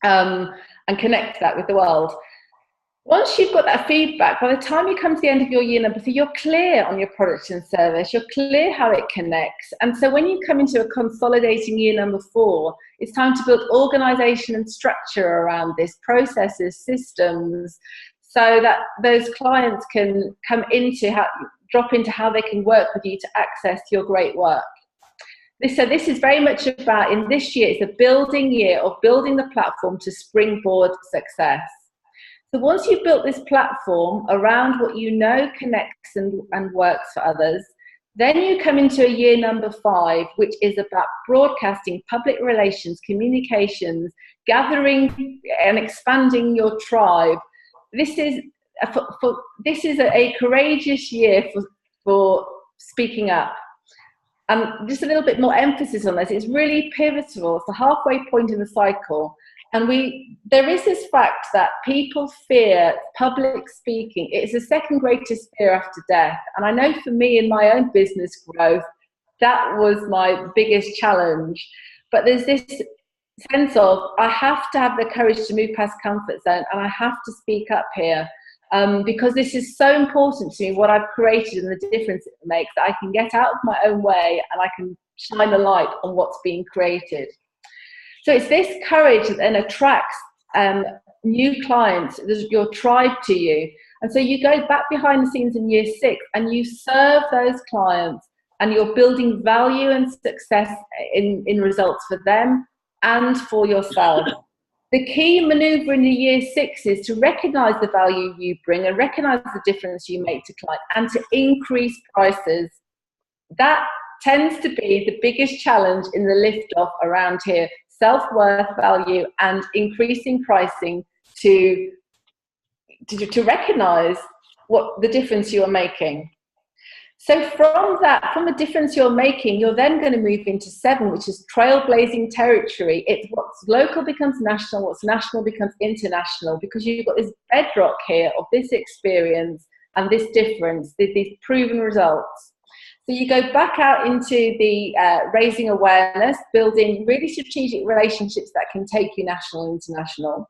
S2: and connect that with the world? Once you've got that feedback, by the time you come to the end of your year number 3, you're clear on your product and service, you're clear how it connects. And so when you come into a consolidating year number 4, it's time to build organization and structure around this, processes, systems, so that those clients can drop into how they can work with you to access your great work. So this is very much about, in this year, it's a building year of building the platform to springboard success. So once you've built this platform around what you know connects and works for others, then you come into a year number 5, which is about broadcasting, public relations, communications, gathering and expanding your tribe. This is a courageous year for speaking up. And just a little bit more emphasis on this. It's really pivotal. It's the halfway point in the cycle. And there is this fact that people fear public speaking. It's the second greatest fear after death. And I know for me in my own business growth, that was my biggest challenge. But there's this sense of, I have to have the courage to move past comfort zone, and I have to speak up here. Because this is so important to me, what I've created and the difference it makes, that I can get out of my own way and I can shine a light on what's being created. So it's this courage that then attracts new clients, your tribe to you. And so you go back behind the scenes in year 6 and you serve those clients, and you're building value and success in results for them and for yourself. The key maneuver in the year 6 is to recognize the value you bring and recognize the difference you make to clients, and to increase prices. That tends to be the biggest challenge in the lift off around here. Self-worth, value, and increasing pricing to recognize what the difference you are making. So from the difference you're making, you're then going to move into 7, which is trailblazing territory. It's what's local becomes national, what's national becomes international, because you've got this bedrock here of this experience and this difference, these proven results. So you go back out into the raising awareness, building really strategic relationships that can take you national and international.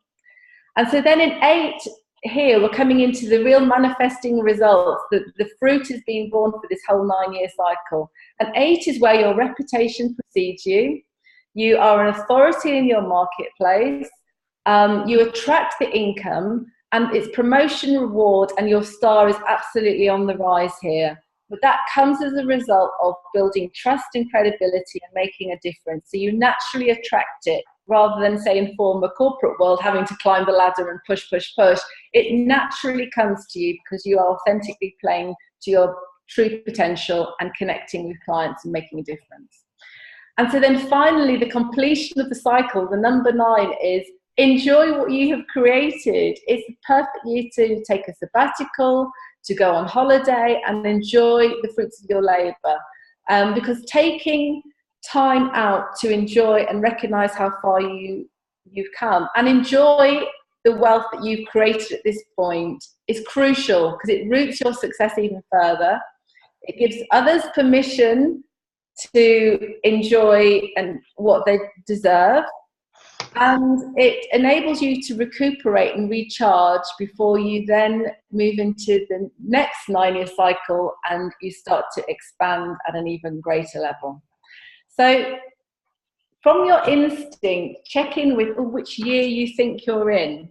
S2: And so then in 8, here we're coming into the real manifesting results. The fruit is being born for this whole 9-year cycle. And 8 is where your reputation precedes you. You are an authority in your marketplace. You attract the income, and it's promotion, reward, and your star is absolutely on the rise here. But that comes as a result of building trust and credibility and making a difference. So you naturally attract it, rather than, say, in former corporate world, having to climb the ladder and push, push, push. It naturally comes to you because you are authentically playing to your true potential and connecting with clients and making a difference. And so then finally, the completion of the cycle, the number 9 is enjoy what you have created. It's the perfect year to take a sabbatical, to go on holiday and enjoy the fruits of your labor. Because taking time out to enjoy and recognize how far you've come and enjoy the wealth that you've created at this point is crucial, because it roots your success even further. It gives others permission to enjoy and what they deserve, and it enables you to recuperate and recharge before you then move into the next 9-year cycle and you start to expand at an even greater level. So from your instinct, check in with which year you think you're in,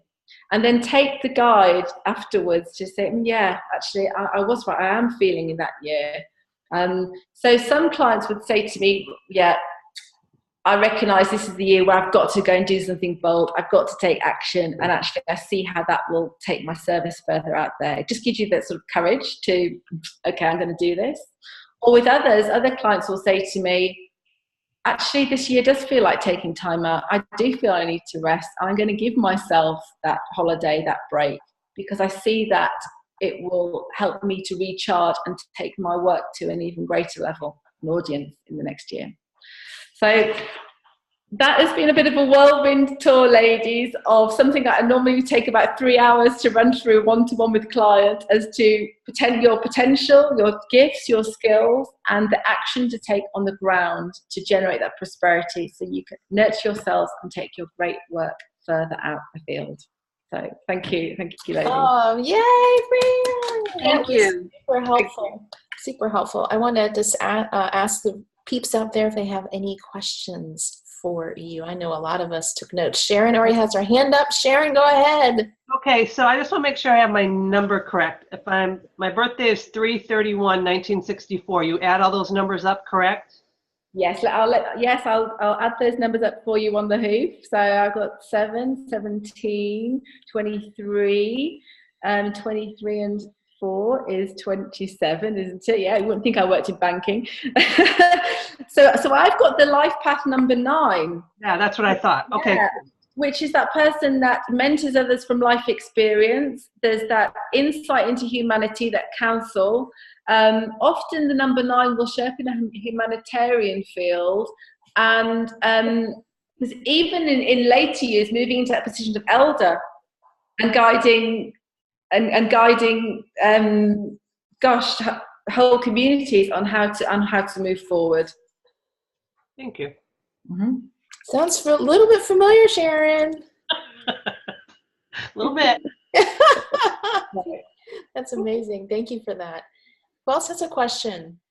S2: and then take the guide afterwards to say, yeah, actually, I was right, I am feeling in that year. So some clients would say to me, yeah, I recognize this is the year where I've got to go and do something bold. I've got to take action, and actually I see how that will take my service further out there. It just gives you that sort of courage to, okay, I'm going to do this. Or with others, other clients will say to me, actually this year does feel like taking time out. I do feel I need to rest. I'm going to give myself that holiday, that break, because I see that it will help me to recharge and to take my work to an even greater level, an audience in the next year. So that has been a bit of a whirlwind tour, ladies, of something that I normally take about 3 hours to run through one-to-one with clients, as to your potential, your gifts, your skills, and the action to take on the ground to generate that prosperity so you can nurture yourselves and take your great work further out the field. So thank you, ladies.
S1: Oh, yay,
S3: Thank you.
S1: Super helpful. Super helpful. I want to just ask the peeps out there if they have any questions for you. I know a lot of us took notes. Sharon already has her hand up. Sharon, go ahead.
S10: Okay, so I just want to make sure I have my number correct. My birthday is 3/31/1964. You add all those numbers up, correct?
S2: Yes, I'll add those numbers up for you on the hoof. So I've got 7, 17, 23, 23 and 4 is 27, isn't it? Yeah, you wouldn't think I worked in banking. So I've got the life path number 9.
S10: Yeah, that's what I thought. Okay.
S2: Yeah, which is that person that mentors others from life experience. There's that insight into humanity, that counsel. Often the number 9 will show up in a humanitarian field, and because even in later years, moving into that position of elder and guiding whole communities on how to move forward.
S10: Thank you.
S2: Mm-hmm.
S1: Sounds a little bit familiar, Sharon.
S10: A little bit.
S1: That's amazing. Thank you for that. Who else has a question?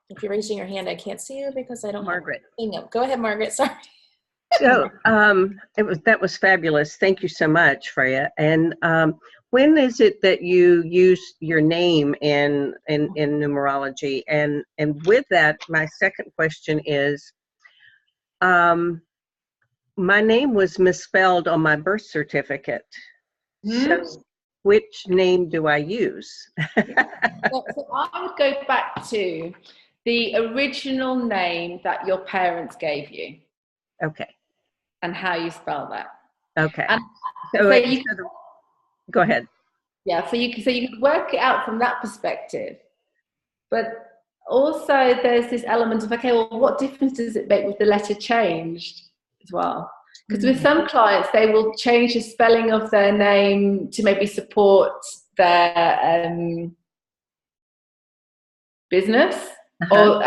S1: If you're raising your hand, I can't see you because I don't.
S4: Margaret.
S1: Go ahead, Margaret. Sorry.
S4: So that was fabulous. Thank you so much, Freya. And when is it that you use your name in numerology? And with that, my second question is, my name was misspelled on my birth certificate. So which name do I use?
S2: So I would go back to the original name that your parents gave you.
S4: Okay.
S2: And how you spell that.
S4: Okay.
S2: And
S4: go ahead.
S2: Yeah, so you could work it out from that perspective. But also there's this element of, okay, well, what difference does it make with the letter changed as well? Because with some clients, they will change the spelling of their name to maybe support their business. Or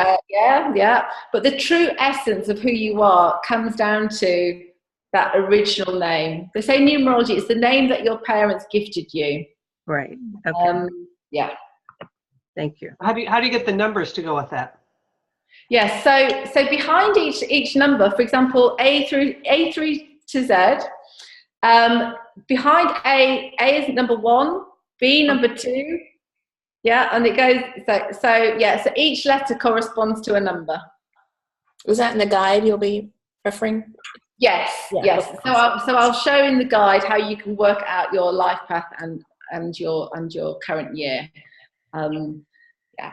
S2: but the true essence of who you are comes down to that original name. They say numerology is the name that your parents gifted you.
S4: Right. Okay.
S2: Yeah.
S4: Thank you.
S10: How do you get the numbers to go with that?
S2: Yes. So behind each number, for example, A through to Z. Behind A is number 1, B number 2. Yeah, and it goes so each letter corresponds to a number.
S1: Was that in the guide you'll be referring?
S2: Yes,
S1: Yeah.
S2: yes. So I'll show in the guide how you can work out your life path and your current year. Yeah.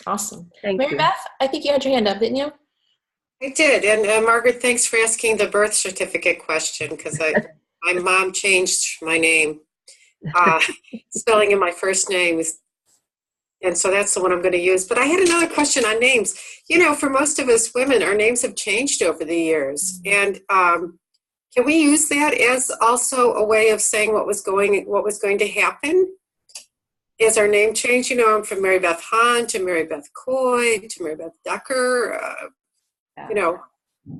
S1: Awesome.
S4: Thank
S1: Mary
S4: you.
S1: Beth, I think you had your hand up, didn't you?
S7: I did. And Margaret, thanks for asking the birth certificate question, because my mom changed my name. Spelling in my first name is, and so that's the one I'm going to use. But I had another question on names. You know, for most of us women, our names have changed over the years. And can we use that as also a way of saying what was going to happen as our name changed? You know, I'm from Mary Beth Hahn to Mary Beth Coy to Mary Beth Decker. You know,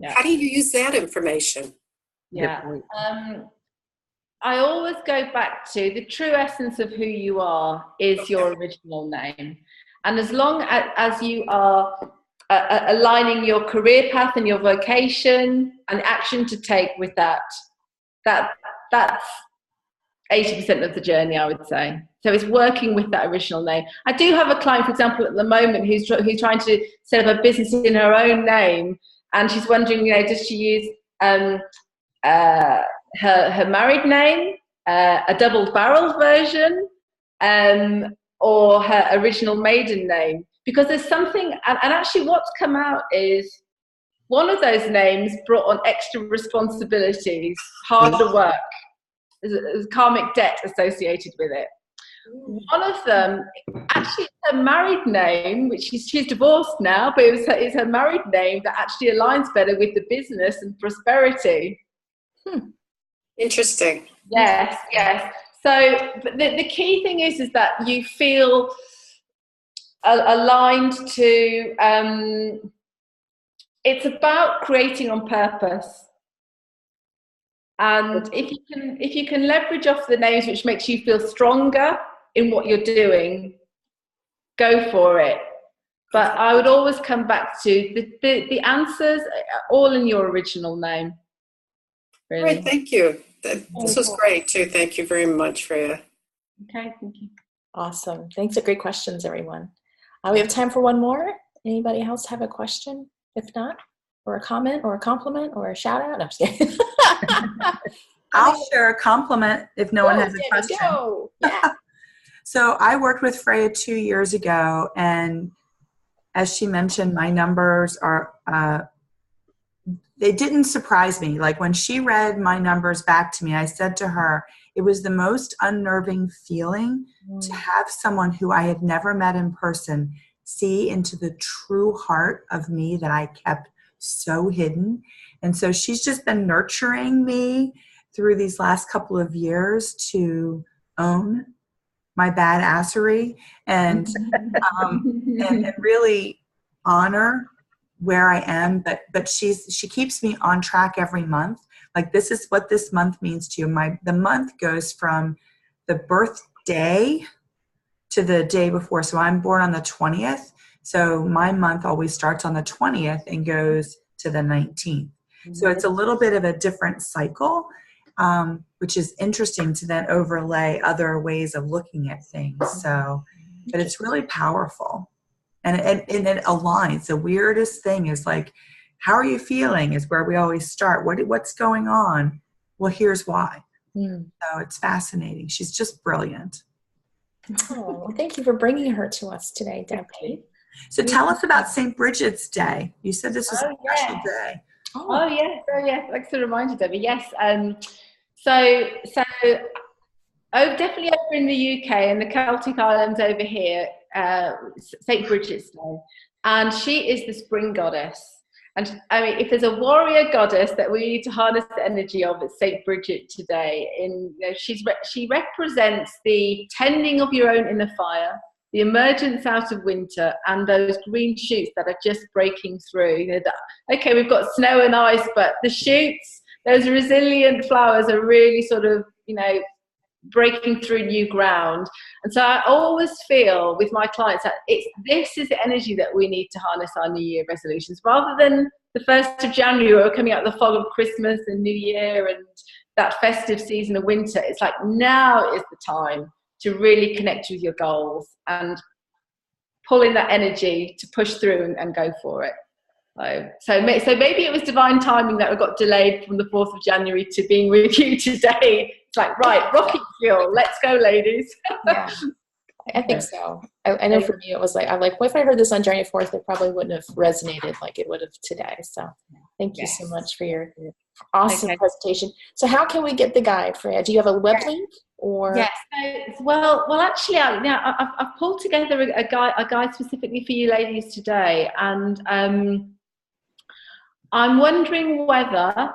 S7: how do you use that information?
S2: Yeah. I always go back to the true essence of who you are is your original name. And as long as you are aligning your career path and your vocation and action to take with that's 80% of the journey, I would say. So it's working with that original name. I do have a client, for example, at the moment who's trying to set up a business in her own name, and she's wondering, does she use her married name, a double-barreled version, or her original maiden name? Because there's something, and actually what's come out is one of those names brought on extra responsibilities, harder work. There's karmic debt associated with it. One of them, actually, her married name, which she's divorced now, but it's her married name that actually aligns better with the business and prosperity.
S7: Interesting.
S2: Yes. So the key thing is that you feel aligned to. It's about creating on purpose. And if you can leverage off the names which makes you feel stronger in what you're doing, go for it. But I would always come back to the answers are all in your original name. Really.
S7: Great, thank you. This was great too. Thank you very much, Freya.
S2: Okay, thank you.
S1: Awesome. Thanks for great questions, everyone. We have time for one more. Anybody else have a question? If not, or a comment, or a compliment, or a shout out? No, I'm just kidding.
S6: I'll share a compliment if no one has a question.
S1: Yeah.
S6: So I worked with Freya 2 years ago, and as she mentioned, my numbers are, they didn't surprise me. Like when she read my numbers back to me, I said to her, it was the most unnerving feeling to have someone who I had never met in person see into the true heart of me that I kept so hidden. And so she's just been nurturing me through these last couple of years to own my badassery and really honor where I am. But she keeps me on track every month. Like, this is what this month means to you. The month goes from the birthday to the day before. So I'm born on the 20th. So my month always starts on the 20th and goes to the 19th. So it's a little bit of a different cycle, which is interesting to then overlay other ways of looking at things. So, but it's really powerful. And it aligns. The weirdest thing is like, how are you feeling is where we always start. What's going on? Well, here's why. So it's fascinating. She's just brilliant.
S1: Oh, thank you for bringing her to us today, Debbie.
S6: So tell us about St. Bridget's Day. You said this was a special day.
S2: Oh yes. Thanks for reminding, Debbie. Yes. So definitely over in the UK and the Celtic Islands over here, St. Bridget's Day, and she is the spring goddess. And I mean, if there's a warrior goddess that we need to harness the energy of, it's St. Bridget today. She represents the tending of your own inner fire, the emergence out of winter, and those green shoots that are just breaking through. Okay, we've got snow and ice, but the shoots, those resilient flowers are really sort of, breaking through new ground. And so I always feel with my clients that this is the energy that we need to harness our New Year resolutions, rather than the 1st of January or coming out of the fog of Christmas and New Year and that festive season of winter. It's like, now is the time to really connect with your goals and pull in that energy to push through and go for it. So maybe it was divine timing that we got delayed from the 4th of January to being with you today. It's like, right, rocket fuel, let's go, ladies.
S1: Yeah, I think so. I know for me it was like, I'm like, what if I heard this on January 4th? It probably wouldn't have resonated like it would have today. So thank you so much for your awesome presentation. So how can we get the guide, Freya? Do you have a web link? Or
S2: yes, well, actually, I've pulled together a guide specifically for you ladies today, and I'm wondering whether,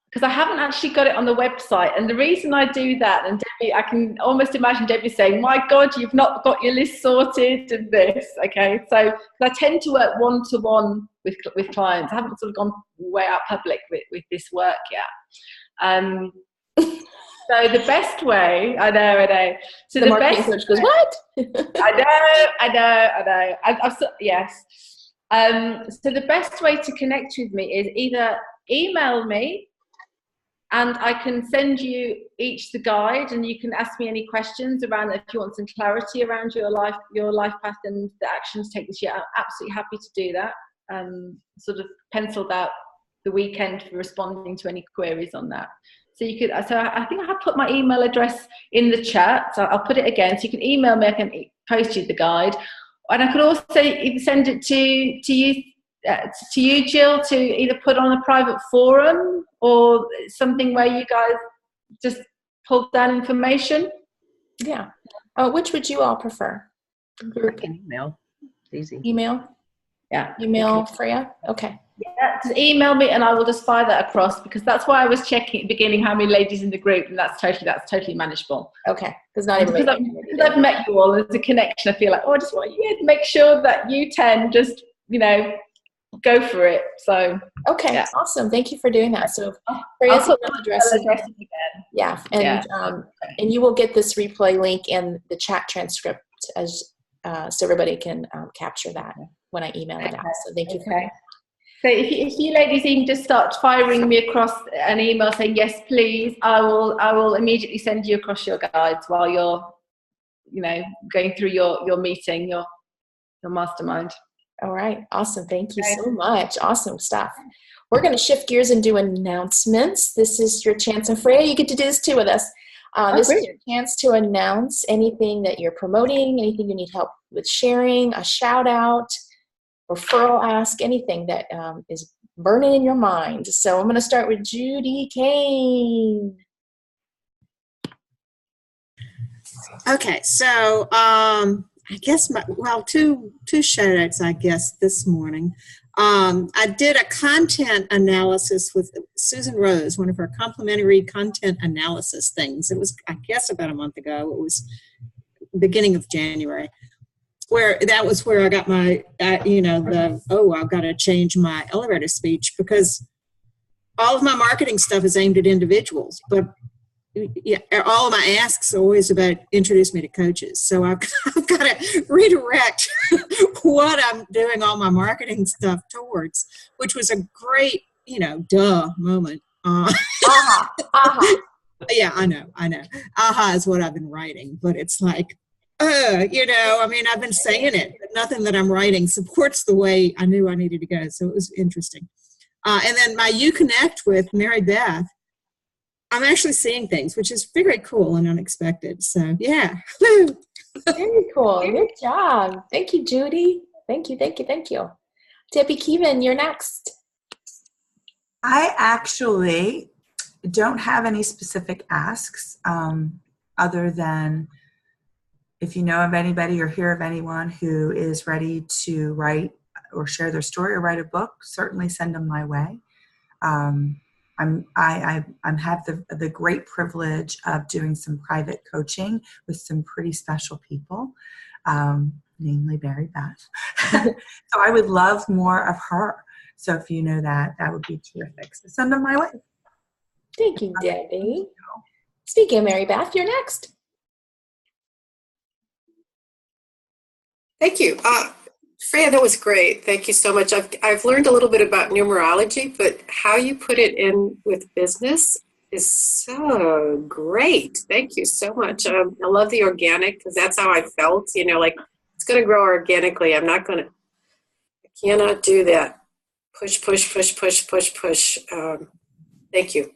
S2: because I haven't actually got it on the website, and the reason I do that, and Debbie, I can almost imagine Debbie saying, my God, you've not got your list sorted and this, okay? So I tend to work one-to-one with clients. I haven't sort of gone way out public with this work yet. So the best way, I know. So the best
S1: coach goes, what?
S2: I know. Yes. So the best way to connect with me is either email me And I can send you each the guide, and you can ask me any questions around if you want some clarity around your life path and the actions to take this year. I'm absolutely happy to do that. Sort of penciled out the weekend for responding to any queries on that. So you could. So I think I have put my email address in the chat. So I'll put it again. So you can email me. I can post you the guide, and I could also send it to you. To you, Jill, to either put on a private forum or something where you guys just pull down information.
S1: Yeah. Which would you all prefer?
S4: Email. Easy.
S1: Email?
S2: Yeah.
S1: Email, Freya? Okay.
S2: Yeah, just email me and I will just fire that across, because that's why I was checking at the beginning how many ladies in the group, and that's totally manageable.
S1: Okay. Because not everybody.
S2: Because I've met you all, there's a connection. I feel like, I just want you to make sure that you 10 just, go for it. So
S1: okay,
S2: yeah.
S1: Awesome. Thank you for doing that. So
S2: Freya's email
S1: address
S2: again.
S1: Yeah, and you will get this replay link in the chat transcript as so everybody can capture that when I email it out. So thank you for that.
S2: So if you ladies even just start firing me across an email saying yes, please, I will immediately send you across your guides while you're going through your meeting, your mastermind.
S1: All right. Awesome. Thank you so much. Awesome stuff. We're going to shift gears and do announcements. This is your chance. And Freya, you get to do this too with us. This is your chance to announce anything that you're promoting, anything you need help with sharing, a shout out, referral ask, anything that is burning in your mind. So I'm going to start with Judy Kane.
S5: Okay. So, I guess two shout outs, I guess, this morning. I did a content analysis with Susan Rose, one of her complimentary content analysis things. It was, I guess, about a month ago. It was beginning of January, where I got my, I've got to change my elevator speech, because all of my marketing stuff is aimed at individuals, but yeah, all of my asks are always about introduce me to coaches. So I've got to redirect what I'm doing all my marketing stuff towards, which was a great, moment. Yeah, I know. Aha is what I've been writing, but it's like, I've been saying it, but nothing that I'm writing supports the way I knew I needed to go. So it was interesting. And then my You Connect with Mary Beth, I'm actually seeing things, which is very cool and unexpected. So, yeah.
S1: Very cool. Good job. Thank you, Judy. Thank you. Debbie Keevan, you're next.
S6: I actually don't have any specific asks other than if you know of anybody or hear of anyone who is ready to write or share their story or write a book, certainly send them my way. I have the great privilege of doing some private coaching with some pretty special people, namely Mary Beth. So I would love more of her. So if you know that would be terrific. So send them my way.
S1: Thank you, Debbie. Speaking of Mary Beth, you're next.
S7: Thank you. Freya, that was great. Thank you so much. I've learned a little bit about numerology, but how you put it in with business is so great. Thank you so much. I love the organic, because that's how I felt, it's going to grow organically. I cannot do that. Push. Thank you.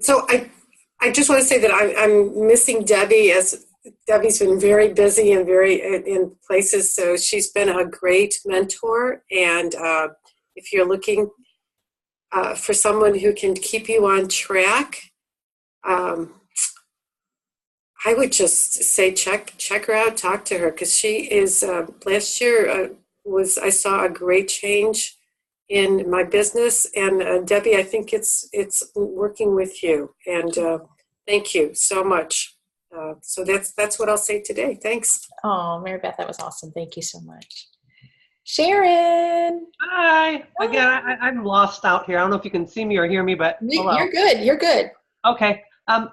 S7: So I just want to say that I'm missing Debbie, as Debbie's been very busy and very in places, so she's been a great mentor. And if you're looking for someone who can keep you on track, I would just say check her out, talk to her, because she is. Last year I saw a great change in my business, and Debbie, I think it's working with you, and thank you so much. So that's what I'll say today. Thanks.
S1: Oh, Mary Beth, that was awesome. Thank you so much. Sharon.
S10: Hi. Again, I'm lost out here. I don't know if you can see me or hear me, but hello.
S1: You're good.
S10: Okay. And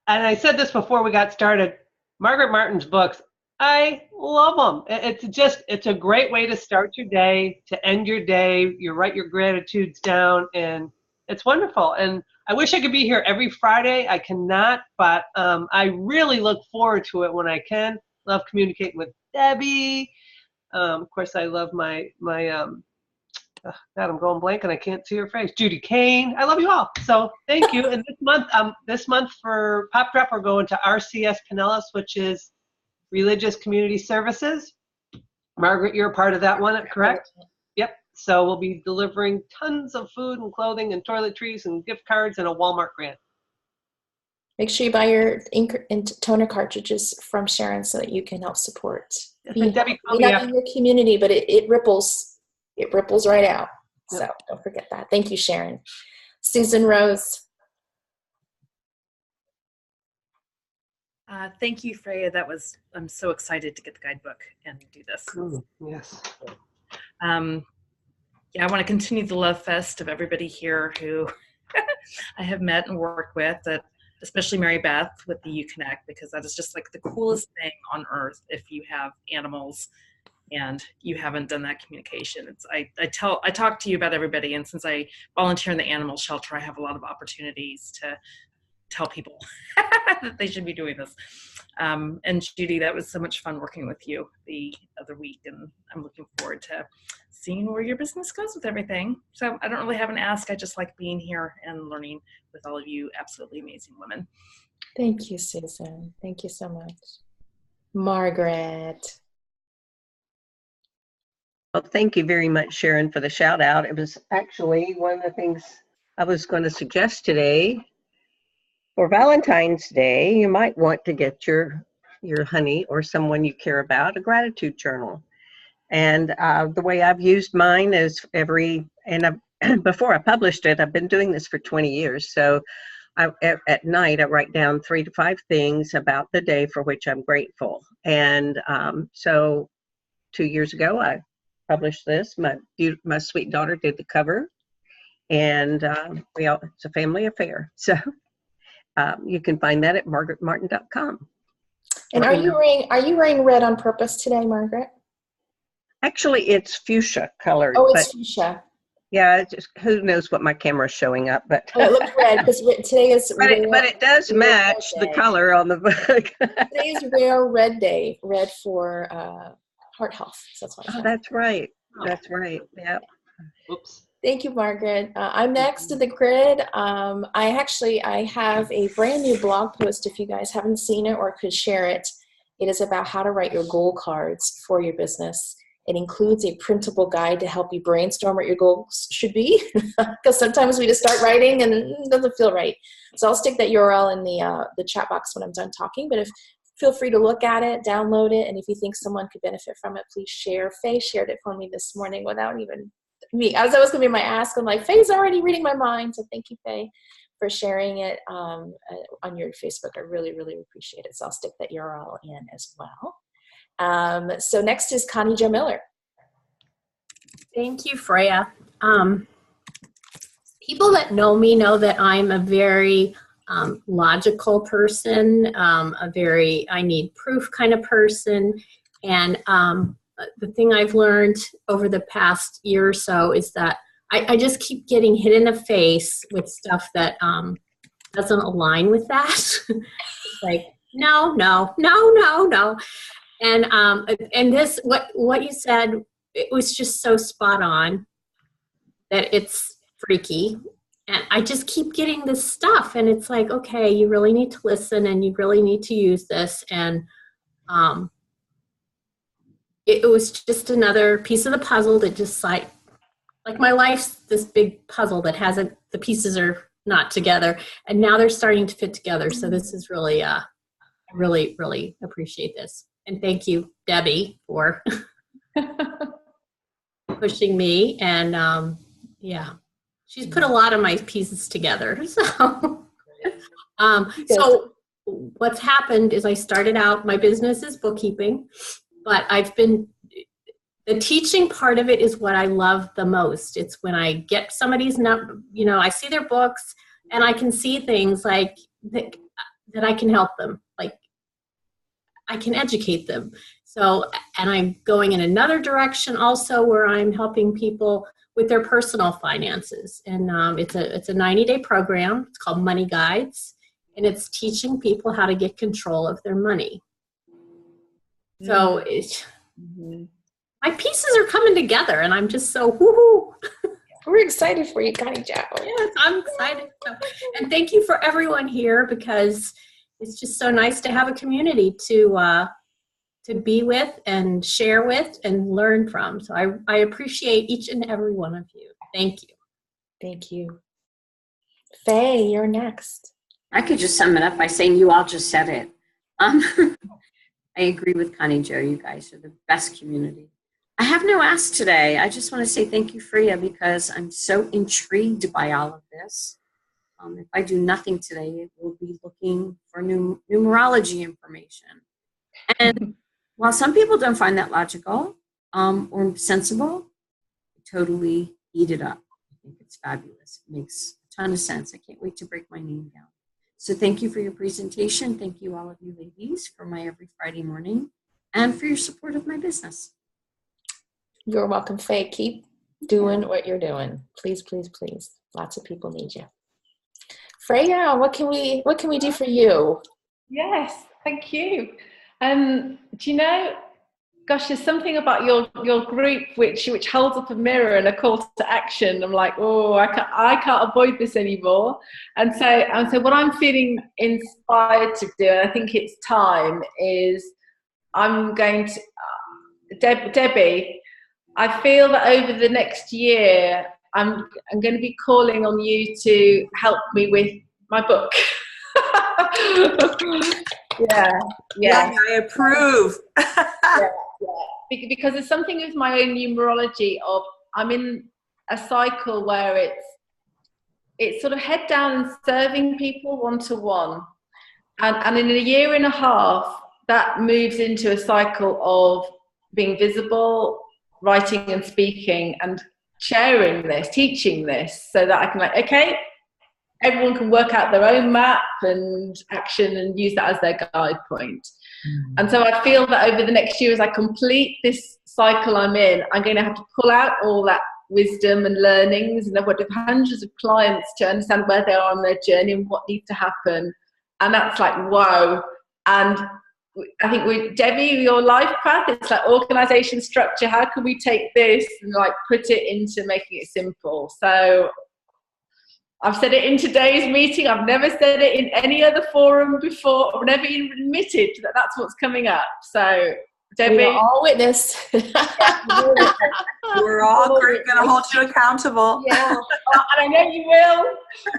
S10: I said this before we got started. Margaret Martin's books, I love them. It's a great way to start your day, to end your day. You write your gratitudes down, and It's wonderful. And I wish I could be here every Friday. I cannot, but I really look forward to it when I can. Love communicating with Debbie. Of course, I love my God, I'm going blank and I can't see her face. Judy Kane. I love you all. So thank you. And this month for Pop Drop, we're going to RCS Pinellas, which is Religious Community Services. Margaret, you're a part of that one, correct? Yep. So we'll be delivering tons of food and clothing and toiletries and gift cards and a Walmart grant.
S1: Make sure you buy your ink and toner cartridges from Sharon so that you can help support.
S10: Debbie, call me
S1: not
S10: after.
S1: in your community, but it ripples. It ripples right out.
S10: Yep.
S1: So don't forget that. Thank you, Sharon. Susan Rose.
S8: Thank you, Freya. I'm so excited to get the guidebook and do this.
S10: Yes.
S8: Yeah, I want to continue the love fest of everybody here who I have met and worked with, especially Mary Beth with the UConnect, because that is just like the coolest thing on earth if you have animals and you haven't done that communication. I talk to you about everybody, and since I volunteer in the animal shelter, I have a lot of opportunities to tell people that they should be doing this. And Judy, that was so much fun working with you the other week, and I'm looking forward to seeing where your business goes with everything. So I don't really have an ask. I just like being here and learning with all of you absolutely amazing women.
S1: Thank you, Susan. Thank you so much. Margaret.
S4: Well, thank you very much, Sharon, for the shout out. It was actually one of the things I was going to suggest today. For Valentine's Day, you might want to get your honey or someone you care about a gratitude journal. And the way I've used mine is before I published it, I've been doing this for 20 years. So at night, I write down 3 to 5 things about the day for which I'm grateful. And so 2 years ago, I published this. My sweet daughter did the cover, and it's a family affair. So you can find that at margaretmartin.com.
S1: And are you wearing red on purpose today, Margaret?
S4: Actually, it's fuchsia colored.
S1: Oh, it's fuchsia.
S4: Yeah, who knows what my camera's showing up, but
S1: it looks red because today is.
S4: But it does match the color on the book.
S1: Today is Rare Red Day, red for heart health. So that's why.
S4: That's right. That's right. Yeah.
S10: Oops.
S1: Thank you, Margaret. I'm next to the grid. I have a brand new blog post. If you guys haven't seen it or could share it, it is about how to write your goal cards for your business. It includes a printable guide to help you brainstorm what your goals should be, because sometimes we just start writing and it doesn't feel right. So I'll stick that URL in the chat box when I'm done talking. But feel free to look at it, download it, and if you think someone could benefit from it, please share. Faye shared it for me this morning without even me. As that was going to be my ask, I'm like, Faye's already reading my mind. So thank you, Faye, for sharing it on your Facebook. I really, really appreciate it. So I'll stick that URL in as well. So next is Connie Jo Miller.
S9: Thank you, Freya. People that know me know that I'm a very logical person, I need proof kind of person. And the thing I've learned over the past year or so is that I just keep getting hit in the face with stuff that doesn't align with that. It's like, no. And this, what you said, it was just so spot on that it's freaky. And I just keep getting this stuff, and it's like, okay, you really need to listen, and you really need to use this. And it was just another piece of the puzzle that just like my life's this big puzzle that the pieces are not together, and now they're starting to fit together. So this is really, I really, really appreciate this. And thank you, Debbie, for pushing me. And she's put a lot of my pieces together. So, so what's happened is I started out, my business is bookkeeping, but the teaching part of it is what I love the most. It's when I get somebody's number, I see their books and I can see things like that I can help them. Like, I can educate them. So, and I'm going in another direction also where I'm helping people with their personal finances. And it's a 90-day program. It's called Money Guides, and it's teaching people how to get control of their money. So my pieces are coming together, and I'm just so woohoo.
S1: We're excited for you, Connie Jo.
S9: Yes, I'm excited. And thank you for everyone here, because it's just so nice to have a community to be with and share with and learn from. So I appreciate each and every one of you. Thank you.
S1: Thank you. Faye, you're next.
S3: I could just sum it up by saying you all just said it. I agree with Connie Jo. You guys are the best community. I have no ask today. I just want to say thank you, Freya, because I'm so intrigued by all of this. If I do nothing today, it will be looking for numerology information. And while some people don't find that logical or sensible, I totally eat it up. I think it's fabulous. It makes a ton of sense. I can't wait to break my name down. So thank you for your presentation. Thank you, all of you ladies, for my every Friday morning and for your support of my business.
S1: You're welcome, Faye. Keep doing what you're doing. Please, please, please. Lots of people need you. Freya, what can we do for you?
S2: Yes, thank you. Do you know, gosh, there's something about your group which holds up a mirror and a call to action. I'm like, oh, I can't avoid this anymore. And so what I'm feeling inspired to do, and I think it's time, is I'm going to Debbie. I feel that over the next year, I'm going to be calling on you to help me with my book. Yeah,
S6: I approve.
S2: yeah. Because there's something with my own numerology of I'm in a cycle where it's sort of head down and serving people one-to-one, and in a year and a half that moves into a cycle of being visible, writing and speaking and sharing this, teaching this, so that I can okay, everyone can work out their own map and action and use that as their guide point. And so I feel that over the next year, as I complete this cycle I'm in, I'm going to have to pull out all that wisdom and learnings, and I've got hundreds of clients to understand where they are on their journey and what needs to happen. And that's like, wow. And I think with Debbie, your life path, it's like organization, structure. How can we take this and like put it into making it simple? So I've said it in today's meeting. I've never said it in any other forum before. I've never even admitted that that's what's coming up. So Debbie,
S1: we are all witness.
S6: We're all going to hold you accountable.
S2: Yeah, and I know you will,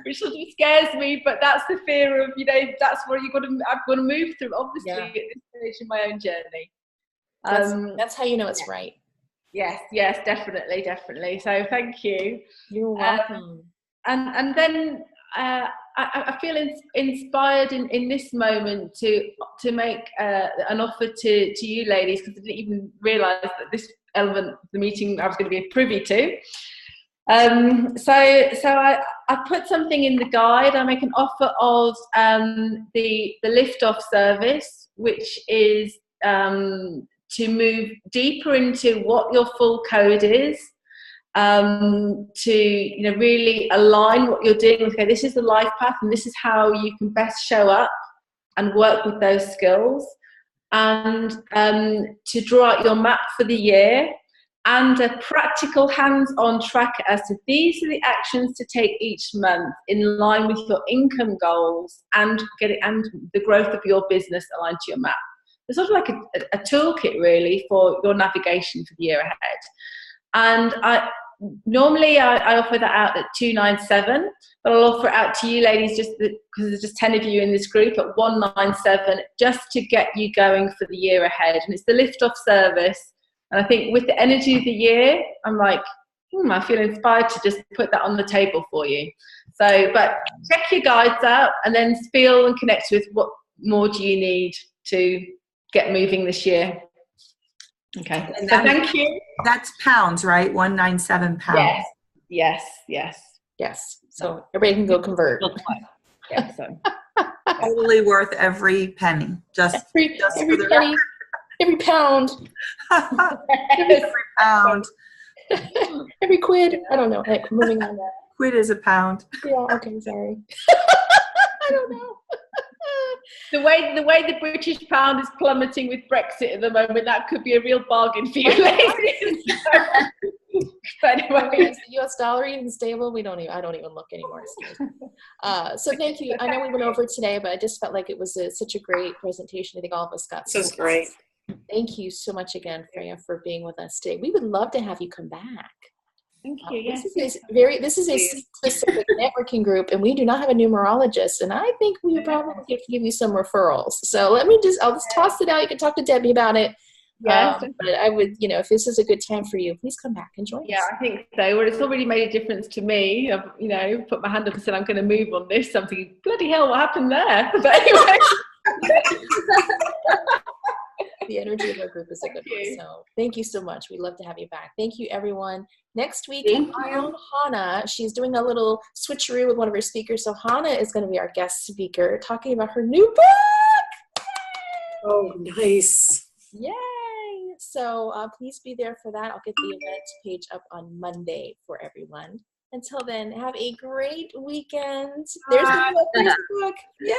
S2: which sort of scares me. But that's the fear of, that's what I've got to move through. Obviously, at this stage in my own journey.
S1: That's how you know it's right.
S2: Yes, definitely. So thank you.
S1: You're welcome.
S2: And then I feel inspired in this moment to make an offer to you ladies, because I didn't even realise that this element of the meeting I was going to be privy to. So I put something in the guide. I make an offer of the Liftoff service, which is to move deeper into what your full code is. To really align what you're doing. Okay, this is the life path, and this is how you can best show up and work with those skills, and to draw out your map for the year and a practical hands-on tracker as to these are the actions to take each month in line with your income goals and the growth of your business aligned to your map. It's sort of like a toolkit really for your navigation for the year ahead. And normally I offer that out at $297, but I'll offer it out to you ladies just because there's just 10 of you in this group at $197, just to get you going for the year ahead. And it's the Liftoff service. And I think with the energy of the year, I'm like, I feel inspired to just put that on the table for you. So, but check your guides out and then feel and connect with what more do you need to get moving this year. Okay,
S6: and
S2: so thank you.
S6: That's pounds, right? 197 pounds.
S2: Yes.
S1: So everybody can go convert.
S2: Yeah, so.
S6: Totally worth every penny.
S1: Every penny, every pound.
S6: Every pound.
S1: Every quid. I don't know. Like, moving on.
S6: Quid is a pound.
S1: Yeah. Okay. Sorry. I don't know.
S2: The way the British pound is plummeting with Brexit at the moment, that could be a real bargain for you ladies. But anyway,
S1: Is the U.S. dollar even stable? I don't even look anymore. So thank you. I know we went over today, but I just felt like it was such a great presentation. I think all of us got.
S7: This is great.
S1: Thank you so much again, Freya, for being with us today. We would love to have you come back.
S2: thank you. Yes.
S1: This is a specific networking group, and we do not have a numerologist. And I think we would probably have to give you some referrals. So I'll just toss it out. You can talk to Debbie about it.
S2: Yes.
S1: But I would, if this is a good time for you, please come back and join us.
S2: Yeah, I think so. Well, it's already made a difference to me. I've, put my hand up and said I'm going to move on this. I'm thinking, bloody hell, what happened there? But anyway.
S1: The energy of our group is a good one. So thank you so much. We'd love to have you back. Thank you, everyone. Next week, our own Hannah, she's doing a little switcheroo with one of her speakers. So Hannah is going to be our guest speaker talking about her new book.
S7: Oh, nice.
S1: Yay. So please be there for that. I'll get the event page up on Monday for everyone. Until then, have a great weekend. There's the book. Yay.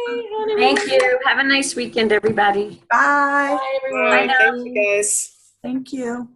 S1: Hannah,
S3: Thank you. Have a nice weekend, everybody.
S6: Bye.
S1: Bye, everyone.
S7: Bye. Thank you, guys.
S6: Thank you.